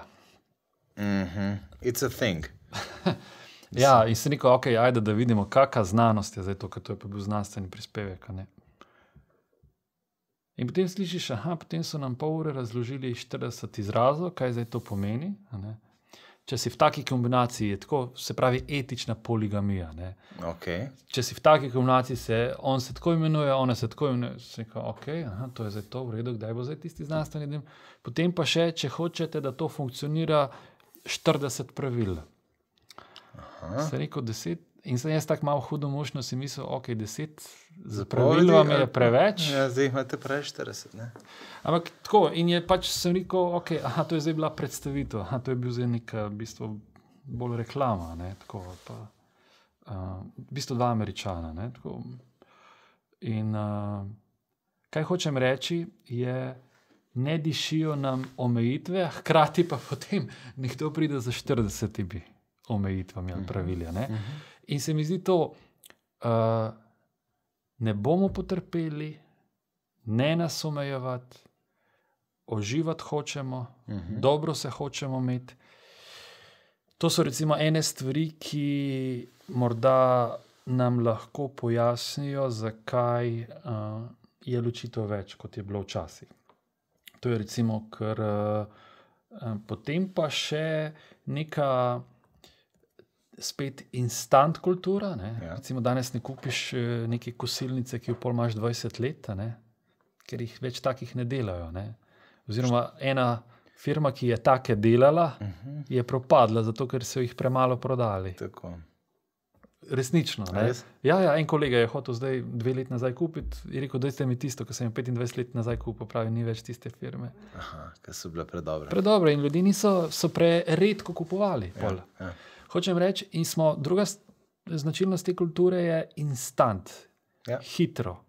It's a thing. Ja, in sem rekel, ok, ajde, da vidimo, kakšna znanost je zdaj to, ker to je pa bil znanstveni prispevek. Ne? In potem slišiš, potem so nam pol ure razložili 40 izrazov, kaj zdaj to pomeni. Ne? Če si v taki kombinaciji, je tako, se pravi etična poligamija. Ne? Okay. Če si v taki kombinaciji, on se tako imenuje, ona se tako imenuje, se rekel, ok, to je zdaj to, v redu, kdaj bo zdaj tisti znanstveni del. Potem pa še, če hočete, da to funkcionira, 40 pravil. Se rekel 10, in sem jaz tako malo hudomušno si mislil, ok, 10 za pravil vam je preveč. Ja, zdaj imate preveč 40, ne? Ampak tako, in je pač sem rekel, ok, to je zdaj bila predstavitev, to je bil zdaj neka, v bistvu, bolj reklama, ne, tako, pa, v bistvu 2 Američana, ne, tako. In kaj hočem reči, je, ne dišijo nam omejitve, hkrati pa potem nekdo pride za 40 omejitvami ali pravilja, ne. In se mi zdi to, ne bomo potrpeli, ne nas omejevati, oživati hočemo, dobro se hočemo imeti. To so recimo ene stvari, ki morda nam lahko pojasnijo, zakaj je ločitev več, kot je bilo včasih. To je recimo, ker potem pa še neka spet instant kultura, ne? Ja. Recimo danes ne kupiš neke kosilnice, ki jo pol imaš 20 let, ne? Ker jih več takih ne delajo. Ne? Oziroma ena firma, ki je take delala, je propadla, zato ker so jih premalo prodali. Tako. Resnično. Ne? Ja, en kolega je hotel zdaj 2 let nazaj kupiti, je rekel, dajte mi tisto, ko sem 25 let nazaj kupil, pravi, ni več tiste firme. Ker so bile predobre. Predobre in ljudi so preredko kupovali. Ja. Hočem reči, in druga značilnost te kulture je instant, hitro.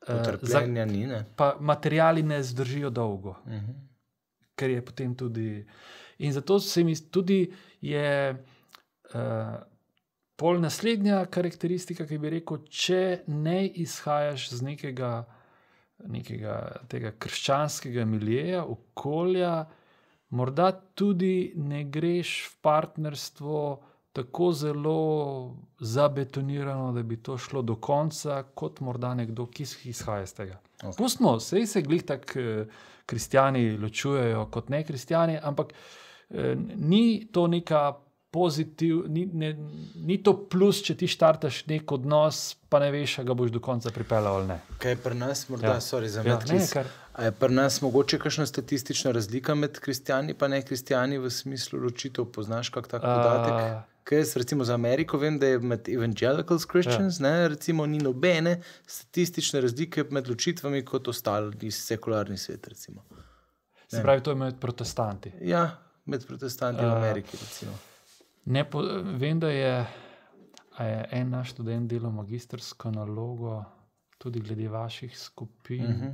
Utrpljenja ni, ne? Pa materiali ne zdržijo dolgo, ker je potem tudi... In zato se mi tudi je pol naslednja karakteristika, ki bi rekel, če ne izhajaš z nekega tega krščanskega miljeja, okolja, morda tudi ne greš v partnerstvo tako zelo zabetonirano, da bi to šlo do konca, kot morda nekdo, ki izhaja iz tega. Okay. Pustimo, sej se glih tak kristjani ločujejo kot ne kristjani, ampak ni to neka ni to plus, če ti štartaš nek odnos, pa ne veš, ga boš do konca pripeljal ali ne. Kaj je pri nas morda, a je pri nas mogoče kakšna statistična razlika med kristjani pa ne kristjani v smislu ločitev, poznaš kak tak podatek? Kaj jaz recimo za Ameriko vem, da je med evangelicals Christians, recimo ni nobene statistične razlike med ločitvami kot ostali sekularni svet, recimo. Se pravi, to je med protestanti? Ja, med protestanti v Ameriki, recimo. Vem, da je en naš študent delal magistrsko nalogo tudi glede vaših skupin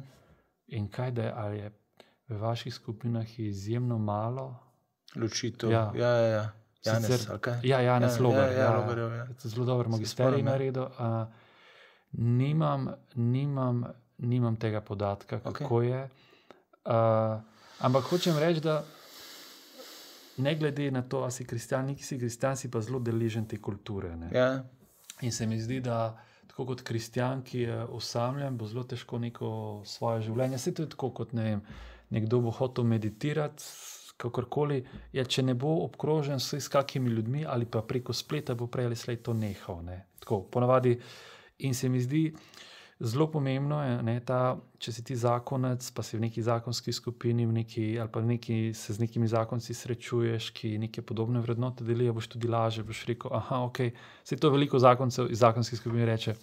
in kaj da je, ali je v vaših skupinah izjemno malo ločitev. Ja. Janez, ali kaj? Ja, Janez Logar. Ja. Zelo dober magisterij naredil. Nimam tega podatka, kako je. Ampak hočem reči, da ne glede na to, ali si kristjan, si pa zelo deležen te kulture. Ne? Ja. In se mi zdi, da tako kot kristjan, ki je osamljen, bo zelo težko neko svoje življenje. Saj to je tako, kot nekdo bo hotel meditirati, kakorkoli, če ne bo obkrožen s kakimi ljudmi ali pa preko spleta, bo prej ali slej to nehal. Ne? Tako, ponavadi. In se mi zdi zelo pomembno, če si ti zakonec, pa si v neki zakonski skupini ali pa se z nekimi zakonci srečuješ, ki neke podobne vrednote delijo, boš tudi lažje, boš rekel, se to veliko zakoncev iz zakonskih skupin reče.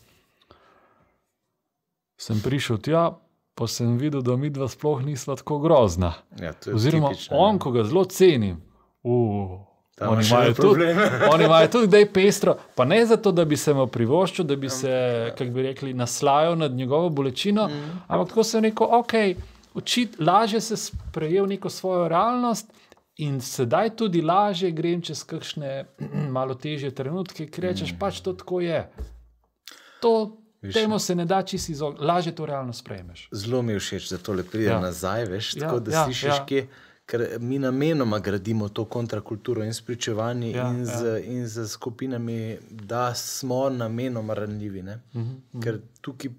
Sem prišel tja, pa sem videl, da midva sploh nisva tako grozna. Ja, to je oziroma tipično, on, ko ga zelo cenim, oni imajo tudi kdaj pestro, pa ne zato, da bi se mu privoščil, da bi se, kako bi rekli, naslajal nad njegovo bolečino, ampak tako sem rekel, lažje se sprejel neko svojo realnost In sedaj tudi lažje grem čez kakšne malo težje trenutke, ker rečeš, pač to tako je. Temu se ne da čisto izogniti, lažje to realno sprejmeš. Zelo mi je všeč, da tole pride nazaj, veš, tako da slišiš, ker mi namenoma gradimo to kontrakulturo in spričevanje in z skupinami, da smo namenoma ranljivi. Ker tukaj,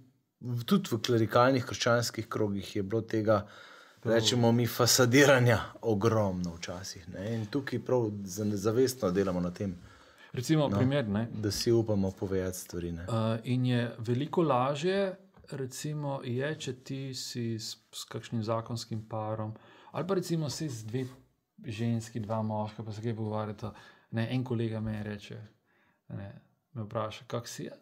tudi v klerikalnih krščanskih krogih je bilo tega, rečemo mi, fasadiranja ogromno včasih. In tukaj prav zavestno delamo na tem. Recimo primer, da si upamo povedati stvari. In je veliko lažje, recimo je, če ti si s kakšnim zakonskim parom, ali pa recimo si z 2 ženski, 2 moška, pa se kaj pogovarjata, en kolega me reče, me vpraša, kak si je,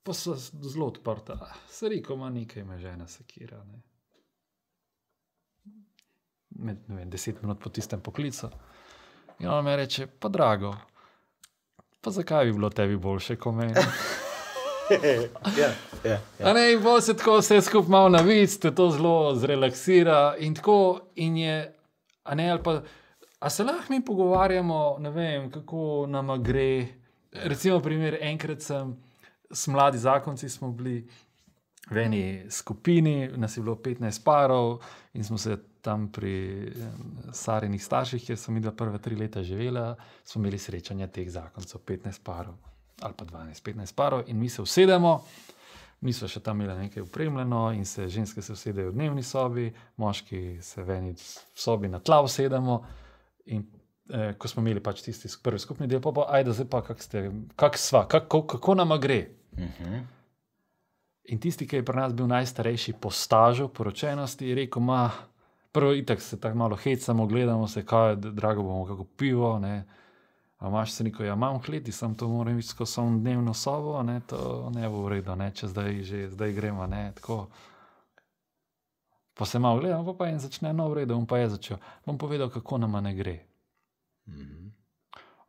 pa so zelo odprta, se rekel, ma nekaj me žena sekira, med 10 minut po tistem poklicu. In on me reče, pa drago, pa zakaj bi bilo tebi boljše, ko meni? In bo se tako vse skup malo navic, te to zelo zrelaksira in tako, in je, ali pa, a se lahko mi pogovarjamo, ne vem, kako nama gre, recimo primer, enkrat s mladi zakonci smo bili v eni skupini, nas je bilo 15 parov in smo se tam pri Sarinih starših, kjer smo mi prve 3 leta živela, smo imeli srečanje teh zakoncev, 15 parov ali pa 12-15 parov in mi se usedemo, mi smo še tam imeli nekaj upremljeno in ženske se usedejo v dnevni sobi, moški se v eni sobi na tla usedemo in ko smo imeli pač tisti prvi skupni del, pa ajde zdaj pa kako nama gre. In tisti, ki je pri nas bil najstarejši po stažu, poročenosti, je rekel, prvo itak se tako malo hecamo, gledamo se, kaj, drago bomo kako pivo, a imaš se neko, imam hleti, sem to moram biti skozi samo dnevno sobo, to ne bo v redu, če zdaj gremo, tako. Pa se malo gledamo, pa en začne, v redu, on pa je začel. Bom povedal, kako nama ne gre.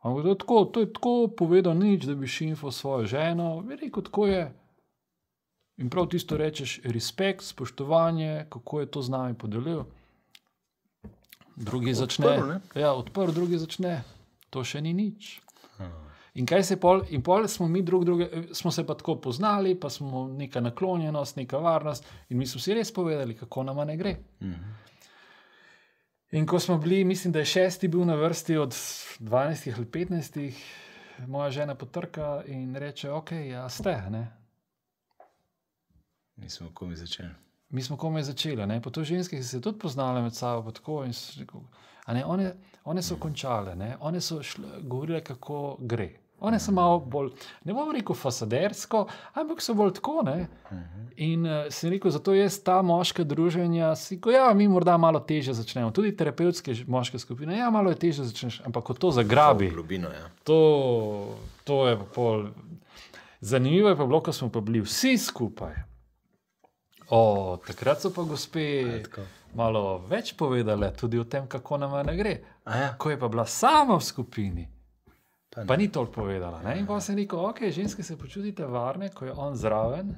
To je tako povedal nič, da bi šimfal svojo ženo, bi rekel, tako je. In prav tisto rečeš, respekt, spoštovanje, kako je to z nami podelil. Drugi začne. Odprl, drugi začne. To še ni nič. In kaj se in pol smo mi smo se pa tako poznali, pa smo neka naklonjenost, neka varnost in mi smo si res povedali, kako nama ne gre. In ko smo bili, mislim, da je 6. bil na vrsti od 12 ali 15, moja žena potrka in reče, ok, ja ste, Mi smo komaj začeli. Pa to ženske, ki se tudi poznale med sabo, pa tako, in so rekel, one so končale, one so govorile, kako gre. One so malo bolj, ne bom rekel fasadersko, ampak so bolj tako, In sem rekel, zato jaz ta moška druženja, mi morda malo težje začnemo, tudi terapevtske moške skupine, malo je težje začneš, ampak ko to zagrabi, globino, to je pa pol. Zanimivo je pa bilo, ko smo pa bili vsi skupaj. Takrat so pa gospe malo več povedale tudi o tem, kako nama ne gre. Ko je pa bila sama v skupini, pa ni toliko povedala. In pa sem rekel, ok, ženske se počutite varne, ko je on zraven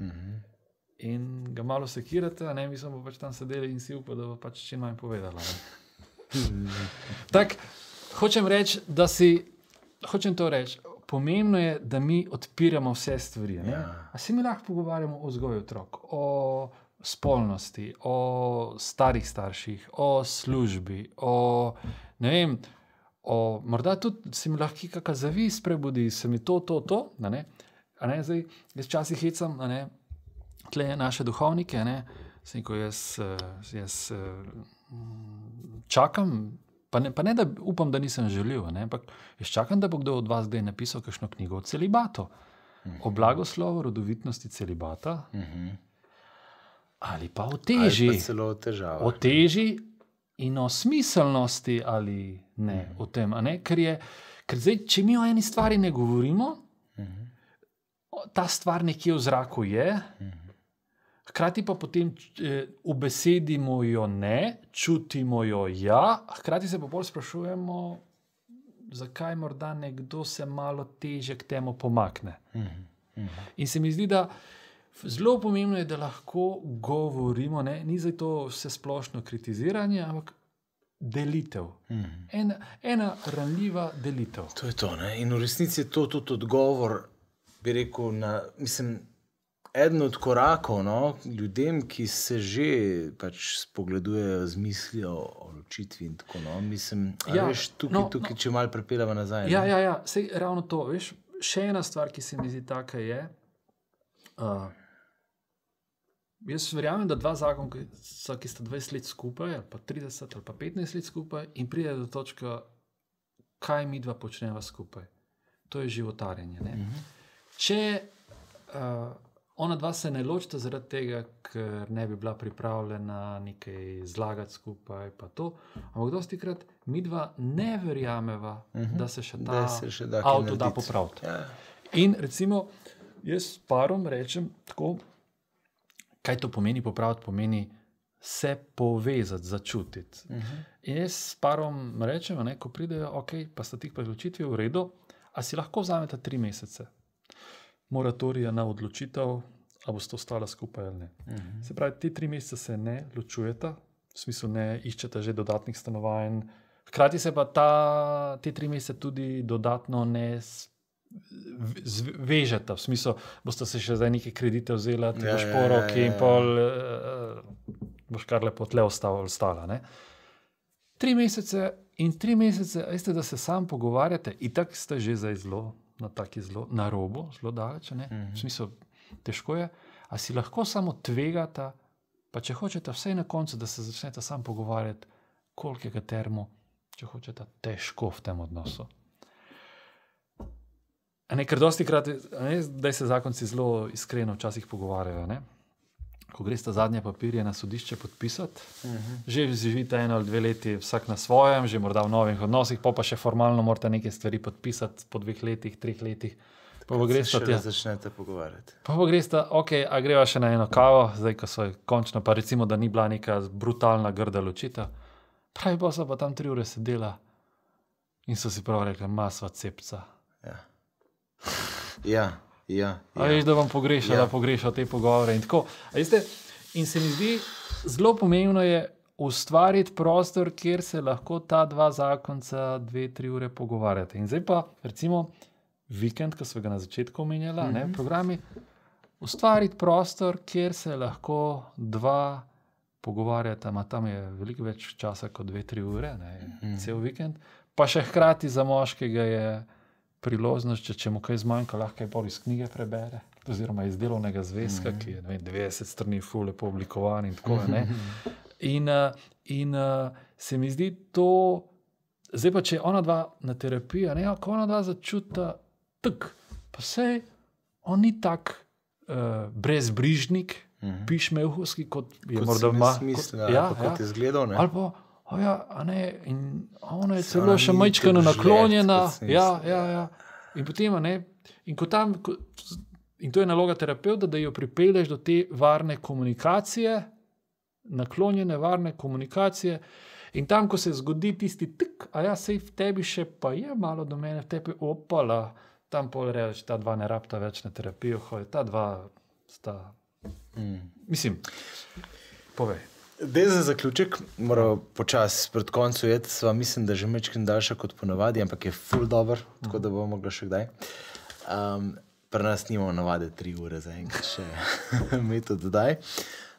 in ga malo sekirate, mi smo pa pač tam sedeli in si upali, da bo pač čim manj povedala. Tako, hočem to reči, pomembno je, da mi odpiramo vse stvari. A se mi lahko pogovarjamo o vzgoju otrok, o spolnosti, o starih starših, o službi, ne vem, morda tudi se mi lahko kakšna zavist prebudi, se mi to, zdaj, jaz včasih hecam, tle naše duhovnike, sem rekel, jaz čakam, pa ne da upam, da nisem želil, ampak jaz čakam, da bo kdo od vas kdaj napisal kakšno knjigo o celibatu, o blagoslovu, rodovitnosti celibata, ali pa o teži, ali pa celo o težavah, o teži in o smiselnosti ali ne, o tem, ker zdaj, če mi o eni stvari ne govorimo, ta stvar nekje v zraku je, hkrati pa potem ubesedimo jo ne, čutimo jo hkrati se pa bolj sprašujemo, zakaj morda nekdo se malo teže k temu pomakne. In se mi zdi, da zelo pomembno je, da lahko govorimo, ni zdaj to vse splošno kritiziranje, ampak delitev. Ena ranljiva delitev. To je to, ne? In v resnici je to tudi odgovor, bi rekel, eden od korakov, no, ljudem, ki se že pač spogledujejo z mislijo o ločitvi in tako, no, mislim, veš, tukaj, če malo prepeljamo nazaj. Ja, sej ravno to, veš, še ena stvar, ki se mi zdi taka je, jaz verjamem, da dva zakonca, ki sta 20 let skupaj, ali pa 30, ali pa 15 let skupaj in pride do točka, kaj mi dva počneva skupaj. To je životarjenje, ne. Če ona dva se ne ločita zaradi tega, ker ne bi bila pripravljena nekaj zlagati skupaj, pa to, ampak dostikrat mi dva ne verjameva, da se še ta avto da popraviti. Ja. In recimo, jaz s parom rečem tako, kaj to pomeni popraviti, pomeni se povezati, začutiti. In jaz s parom rečem, ne, ko pridejo, ok, pa sta tik pa odločitvi v redu, a si lahko vzameta 3 mesece. Moratorija na odločitev, a boste ostala skupaj ali ne. Se pravi, te 3 mesece se ne ločujeta, v smislu ne iščeta že dodatnih stanovanj, hkrati se pa te 3 mesece tudi dodatno ne vežeta, v smislu, boste se še zdaj neke kredite vzela, ti boš poroki in pol boš kar lepo tle ostala. Ne? 3 mesece in 3 mesece, veste, da se sam pogovarjate, itak ste že zdaj na robu, zelo daleč, ne? V smislu, težko je, a si lahko samo tvegata, pa če hočete vsej na koncu, da se začnete sam pogovarjati, koliko je kateremu, če hočete, težko v tem odnosu. Ker dostikrat, da se zakonci zelo iskreno včasih pogovarjajo, ne? Ko greste zadnje papirje na sodišče podpisati, že živite 1 ali 2 leti vsak na svojem, že morda v novih odnosih, pa še formalno morate neke stvari podpisati po 2 letih, 3 letih. Pa greste še začnete pogovarjati. Pa greste, ok, a greva še na eno kavo, zdaj, ko so končno, pa recimo, da ni bila neka brutalna, grda ločitev. Pravi pa so pa tam 3 ure sedela in so si prav rekli, masva cepca. Ja. A veš, da bom pogrešal te pogovore in tako. In se mi zdi, zelo pomembno je ustvariti prostor, kjer se lahko ta dva zakonca 2-3 ure pogovarjate. In zdaj pa, recimo, vikend, ko smo ga na začetku omenjala, ne, v programi, ustvariti prostor, kjer se lahko dva pogovarjata, tam je veliko več časa kot 2-3 ure, ne, cel vikend, pa še hkrati za moškega je priložnost, če mu kaj zmanjka, lahko je bolj iz knjige prebere, oziroma iz delovnega zvezka, ki je 90 strani ful lepo oblikovan in tako, ne. In se mi zdi to, zdaj pa, če ona dva na terapiji, ne, ko ona dva začuta pa sej, on ni tak brezbrižnik, pišmeuhovski, kot je morda kot je izgledal, ne. Ali pa, a ne, in ona je celo še majčkano naklonjena, ja, in potem, ne, in to je naloga terapeuta, da jo pripelješ do te varne komunikacije, naklonjene varne komunikacije, in tam, ko se zgodi tisti sej v tebi še pa je malo do mene, v tebi opala, tam pol reč, ta dva ne rabta več na terapijo, ta dva sta, mislim, povej. Zdaj za zaključek, moram počasi pred koncu jeti, mislim, da že majčkeno daljša kot ponavadi, ampak je ful dober, tako da bomo mogli še kdaj. Pri nas nimamo navade 3 ure za enkrat še metod dodaj.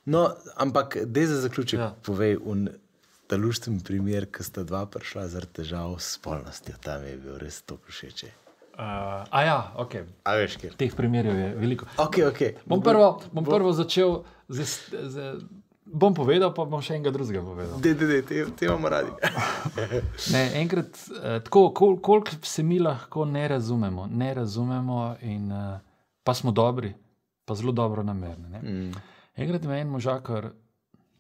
No, ampak zdaj za zaključek povej ta lušten primer, ko sta dva prišla zaradi težav s spolnostjo, tam je bil res to všeče. Ok. A veš, kjer? Teh primerjev je veliko. Ok. Bom prvo začel bom povedal, pa bom še enega drugega povedal. Te imamo radi. Ne, enkrat, tako, koliko se mi lahko ne razumemo in pa smo dobri, pa zelo dobro namerni. Ne? Enkrat me en možakar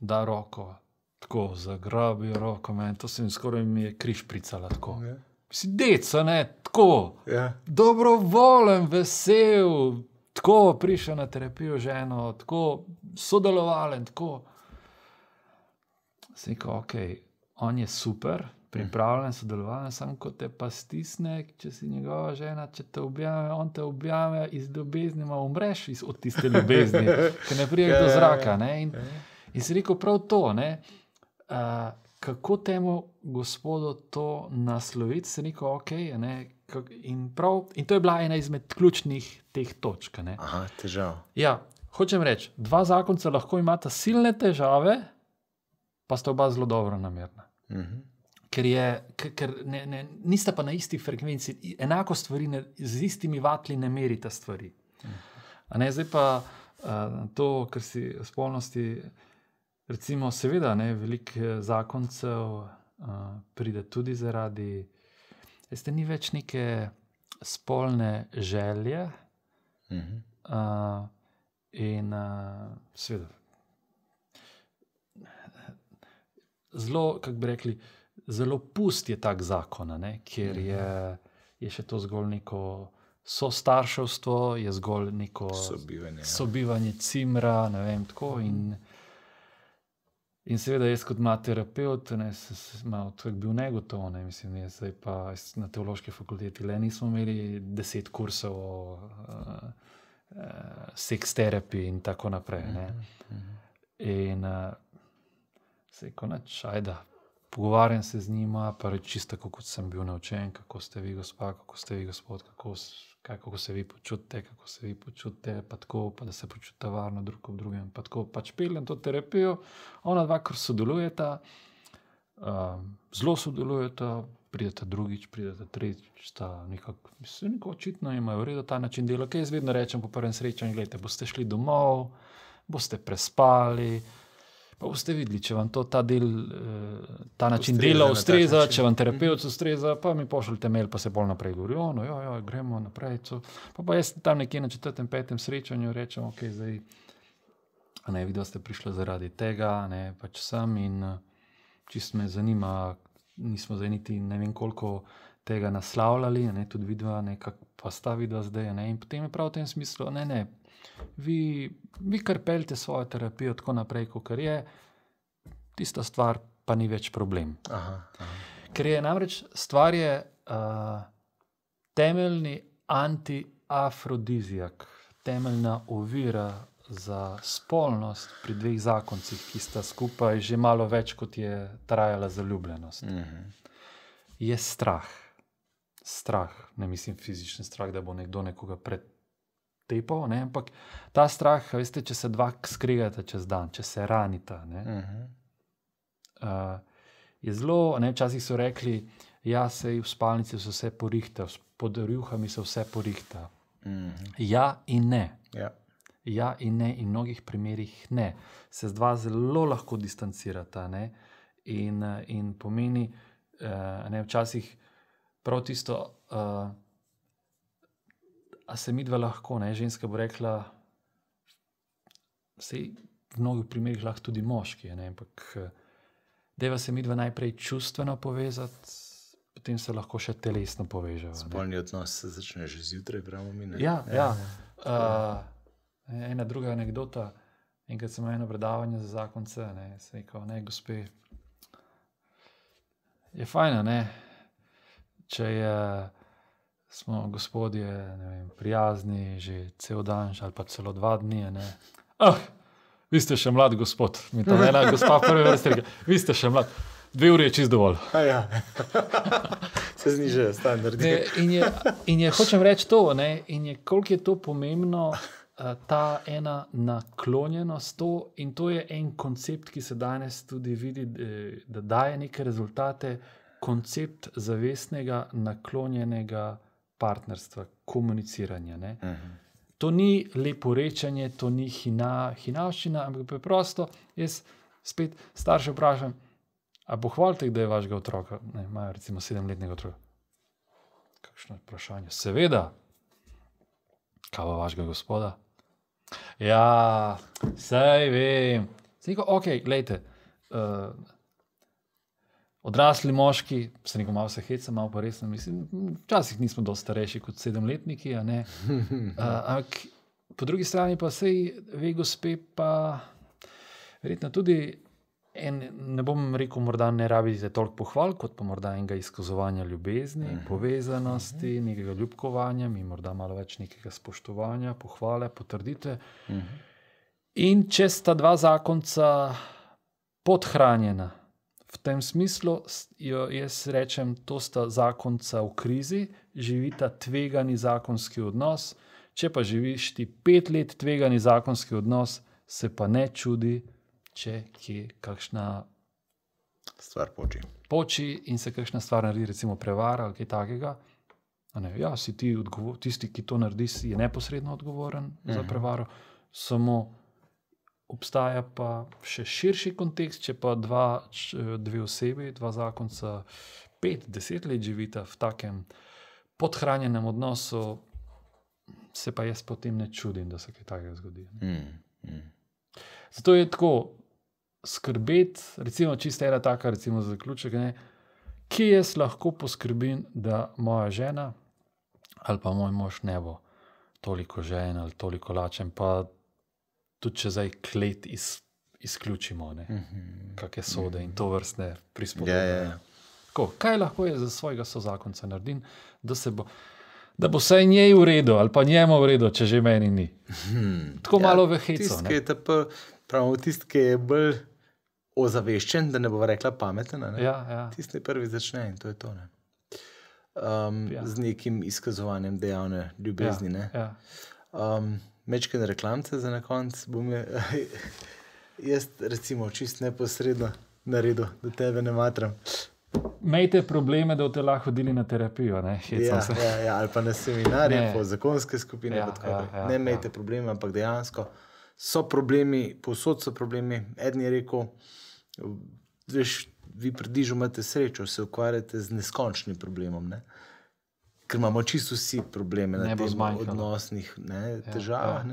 da roko, tako zagrabi roko, to se mi skoraj mi je križ pricala, tako. Si deca, ne, tako, dobrovolen, vesel, tako prišel na terapijo ženo, tako sodelovalen, tako. Sem rekel, ok, on je super, pripravljen, sodelovalen, samo ko te pa stisne, če si njegova žena, če te objame, on te objame iz ljubezni, umreš od tiste ljubezni, ker ne priješ do zraka. Ne? In si rekel prav to, ne? kako temu gospodu to nasloviti, se neko ok, ne? In to je bila ena izmed ključnih teh točk. Ne? Aha, težav. Ja, hočem reči, dva zakonca lahko imata silne težave, pa sta oba zelo dobro namerna. Ker nista pa na isti frekvenci, enako stvari, z istimi vatli ne merita stvari. Zdaj pa to, kar si v spolnosti, recimo, seveda, veliko zakoncev pride tudi zaradi, ni več neke spolne želje in seveda zelo, kako bi rekli, zelo pust je tak zakon, kjer je še to zgolj neko sostarševstvo, je zgolj neko sobivanje cimra, ne vem, tako in seveda jaz kot terapeut, malo tako bil negotov, mislim, zdaj pa na teološki fakulteti nismo imeli 10 kursov o seks terapiji in tako naprej. In se konač, pogovarjam se z njima, pa reči čisto tako, kot sem bil naučen, kako ste vi, gospa, kako ste vi, gospod, kako se vi počutite, pa tako, pa da se počutite varno drug ob drugem, pa tako, pač peljem to terapijo, ona dva, kar sodelujeta, zelo sodelujeta, pridete drugič, pridete tretjič, nekako očitno imajo v redu ta način dela, kaj jaz vedno rečem po prvem srečanju, gledajte, boste šli domov, boste prespali, pa boste videli, če vam ta način dela ustreza, če vam terapevt ustreza, pa mi pošljite mail, pa se bolj naprej govori, gremo naprej. Pa jaz tam nekje na 4., 5. srečanju rečem, ok, zdaj, videl ste prišli zaradi tega, pač sem in čist me zanima, nismo zdaj niti ne vem koliko tega naslavljali, tudi vidva, pa sta vidva zdaj, in potem je prav v tem smislu, vi kar peljte svojo terapijo tako naprej, kakor je, tista stvar pa ni več problem. Ker je namreč stvar je temeljni antiafrodizijak, temeljna ovira za spolnost pri dveh zakoncih, ki sta skupaj že malo več, kot je trajala zaljubljenost. Je strah. Strah, ne mislim fizični strah, da bo nekdo nekoga pretepal, ampak ta strah, veste, če se dva skregata čez dan, če se ranita, je zelo, včasih so rekli, sej v spalnici se vse porihta, pod rjuhami se vse porihta. Ja in ne. Ja in ne, in v mnogih primerih ne. Se z dva zelo lahko distancirata, in pomeni, včasih prav tisto, a se midva lahko, ženska bo rekla, sej v mnogih primerih lahko tudi moški, ampak deva se midva najprej čustveno povezati, potem se lahko še telesno poveževa. Spolni odnos se začne že zjutraj, pravimo mi. Ja. Ena druga anekdota, enkrat sem imel eno predavanje za zakonce, sem rekel, gospe, je fajn, če smo gospodje, prijazni že cel dan ali pa celo 2 dni, vi ste še mlad gospod, mi to ena gospa prve vrste rekel, vi ste še mlad, 2 uri je čist dovolj. Se znižajo standardi. In je, hočem reči to, in je, koliko je to pomembno, ta ena naklonjenost, in to je en koncept, ki se danes tudi vidi, da daje neke rezultate, koncept zavestnega, naklonjenega partnerstva, komuniciranja. To ni leporečenje, to ni hinavščina, ampak preprosto, jaz spet starše vprašam, a pohvalite, da je vašega otroka, imajo recimo 7-letnega otroka. Kakšno vprašanje? Seveda. Kaj pa vašega gospoda? Ja, saj vem. Ok, gledajte, odrasli moški, se neko malo se heca, malo pa resno, mislim, včasih nismo dosti starejši kot 7-letniki, ampak po drugi strani pa sej ve gospe pa verjetno tudi ne bom rekel, morda ne rabite toliko pohval, kot pa morda enega izkazovanja ljubezni, povezanosti, nekega ljubkovanja, mi morda malo več nekega spoštovanja, pohvale, potrdite. In če sta dva zakonca podhranjena v v tem smislu jaz rečem, to sta zakonca v krizi, živita tvegani zakonski odnos. Če pa živiš ti 5 let tvegani zakonski odnos, se pa ne čudi, če kje kakšna Stvar poči in se kakšna stvar naredi, recimo prevara ali kaj takega. Ja, si ti tisti, ki to naredi, je neposredno odgovoren za prevaro, samo obstaja pa še širši kontekst, če pa dve osebi, dva zakonca 5-10 let živita v takem podhranjenem odnosu, se pa jaz potem ne čudim, da se kaj takega zgodi. Zato je tako skrbeti, recimo čisto ena taka, recimo za zaključek, kje jaz lahko poskrbim, da moja žena ali pa moj mož ne bo toliko žen ali toliko lačen, pa tudi če zdaj klet izključimo, kakšne sode in to vrstne prispodobe. Kaj lahko je za svojega sozakonca naredim, da bo vsaj njej v redu ali pa njemu v redu, če že meni ni. Tako malo v hecu. Tisti, ki je bolj ozaveščen, da ne bo rekla pameten, tisti prvi začne in to je to. Z nekim izkazovanjem dejavne ljubezni. Mečken reklamce za na konc bom jaz recimo čist neposredno naredil, da tebe ne matram. Imejte probleme, da boste lahko hodili na terapijo, ali pa na seminarje, po zakonske skupine. Ne imejte probleme, ampak dejansko so problemi, povsod so problemi. Eden je rekel, vi predižu imate srečo, se ukvarjate z neskončnim problemom, ker imamo čisto vsi probleme na tem odnosnih težavah.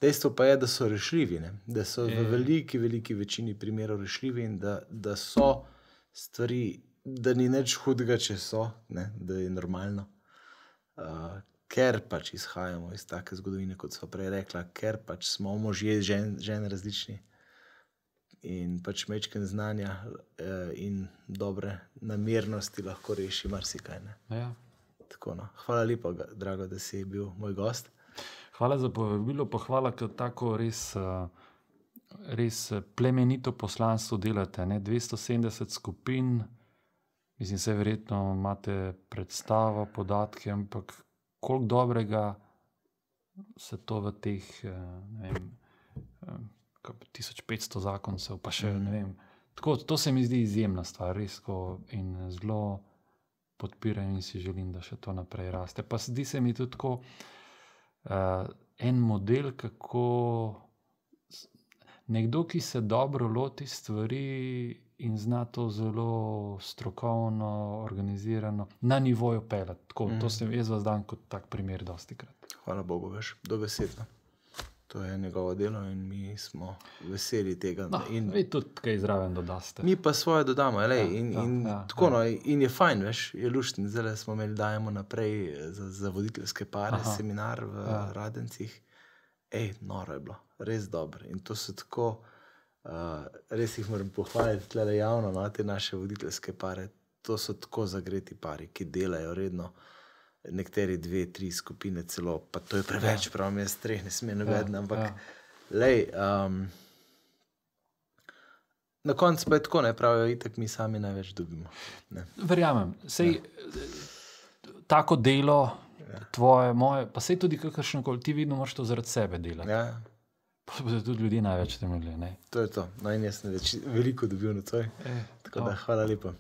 Dejstvo pa je, da so rešljivi, da so v veliki večini primerov rešljivi in da so stvari, da ni nič hudega, če so, da je normalno. Ker pač izhajamo iz take zgodovine, kot so prej rekla, ker pač smo možje, žene različni in pač mečken znanja in dobre namernosti lahko reši marsikaj. Tako, hvala lepa, drago, da si bil moj gost. Hvala za povabilo, pa hvala, ker tako res plemenito poslanstvo delate. 270 skupin, mislim, se verjetno imate predstavo, podatke, ampak koliko dobrega se to v teh 1500 zakoncev, pa še ne vem. Tako, to se mi zdi izjemna stvar, res, in zelo podpiram in si želim, da še to naprej raste. Pa zdi se mi tudi tako en model, kako nekdo, ki se dobro loti stvari in zna to zelo strokovno, organizirano, na nivoju peljati. Tako, to sem jaz vas dan kot tak primer dostikrat. Hvala Bogu, veš, dobesedno. To je njegovo delo in mi smo veseli tega. Vi tudi kaj zraven dodaste. Mi pa svoje dodamo, in je fajn, veš, je luštno. Zdaj smo dajemo naprej za voditeljske pare, seminar v Radencih. Noro je bilo, res dobro. In to so tako, res jih moram pohvaliti tle javno, te naše voditeljske pare. To so tako zagreti pari, ki delajo redno. Nekateri 2-3 skupine celo, pa to je preveč, pravim, jaz 3 ne smem navedno, ampak na koncu pa je tako, pravijo, itak mi sami največ dobimo. Verjamem, sej tako delo, tvoje, moje, pa sej tudi kakršnokoli, ti vidno moraš to zaradi sebe delati. Pa bodo tudi ljudje največ temeli, To je to, in jaz sem veliko dobil na tvoj, tako da hvala lepa.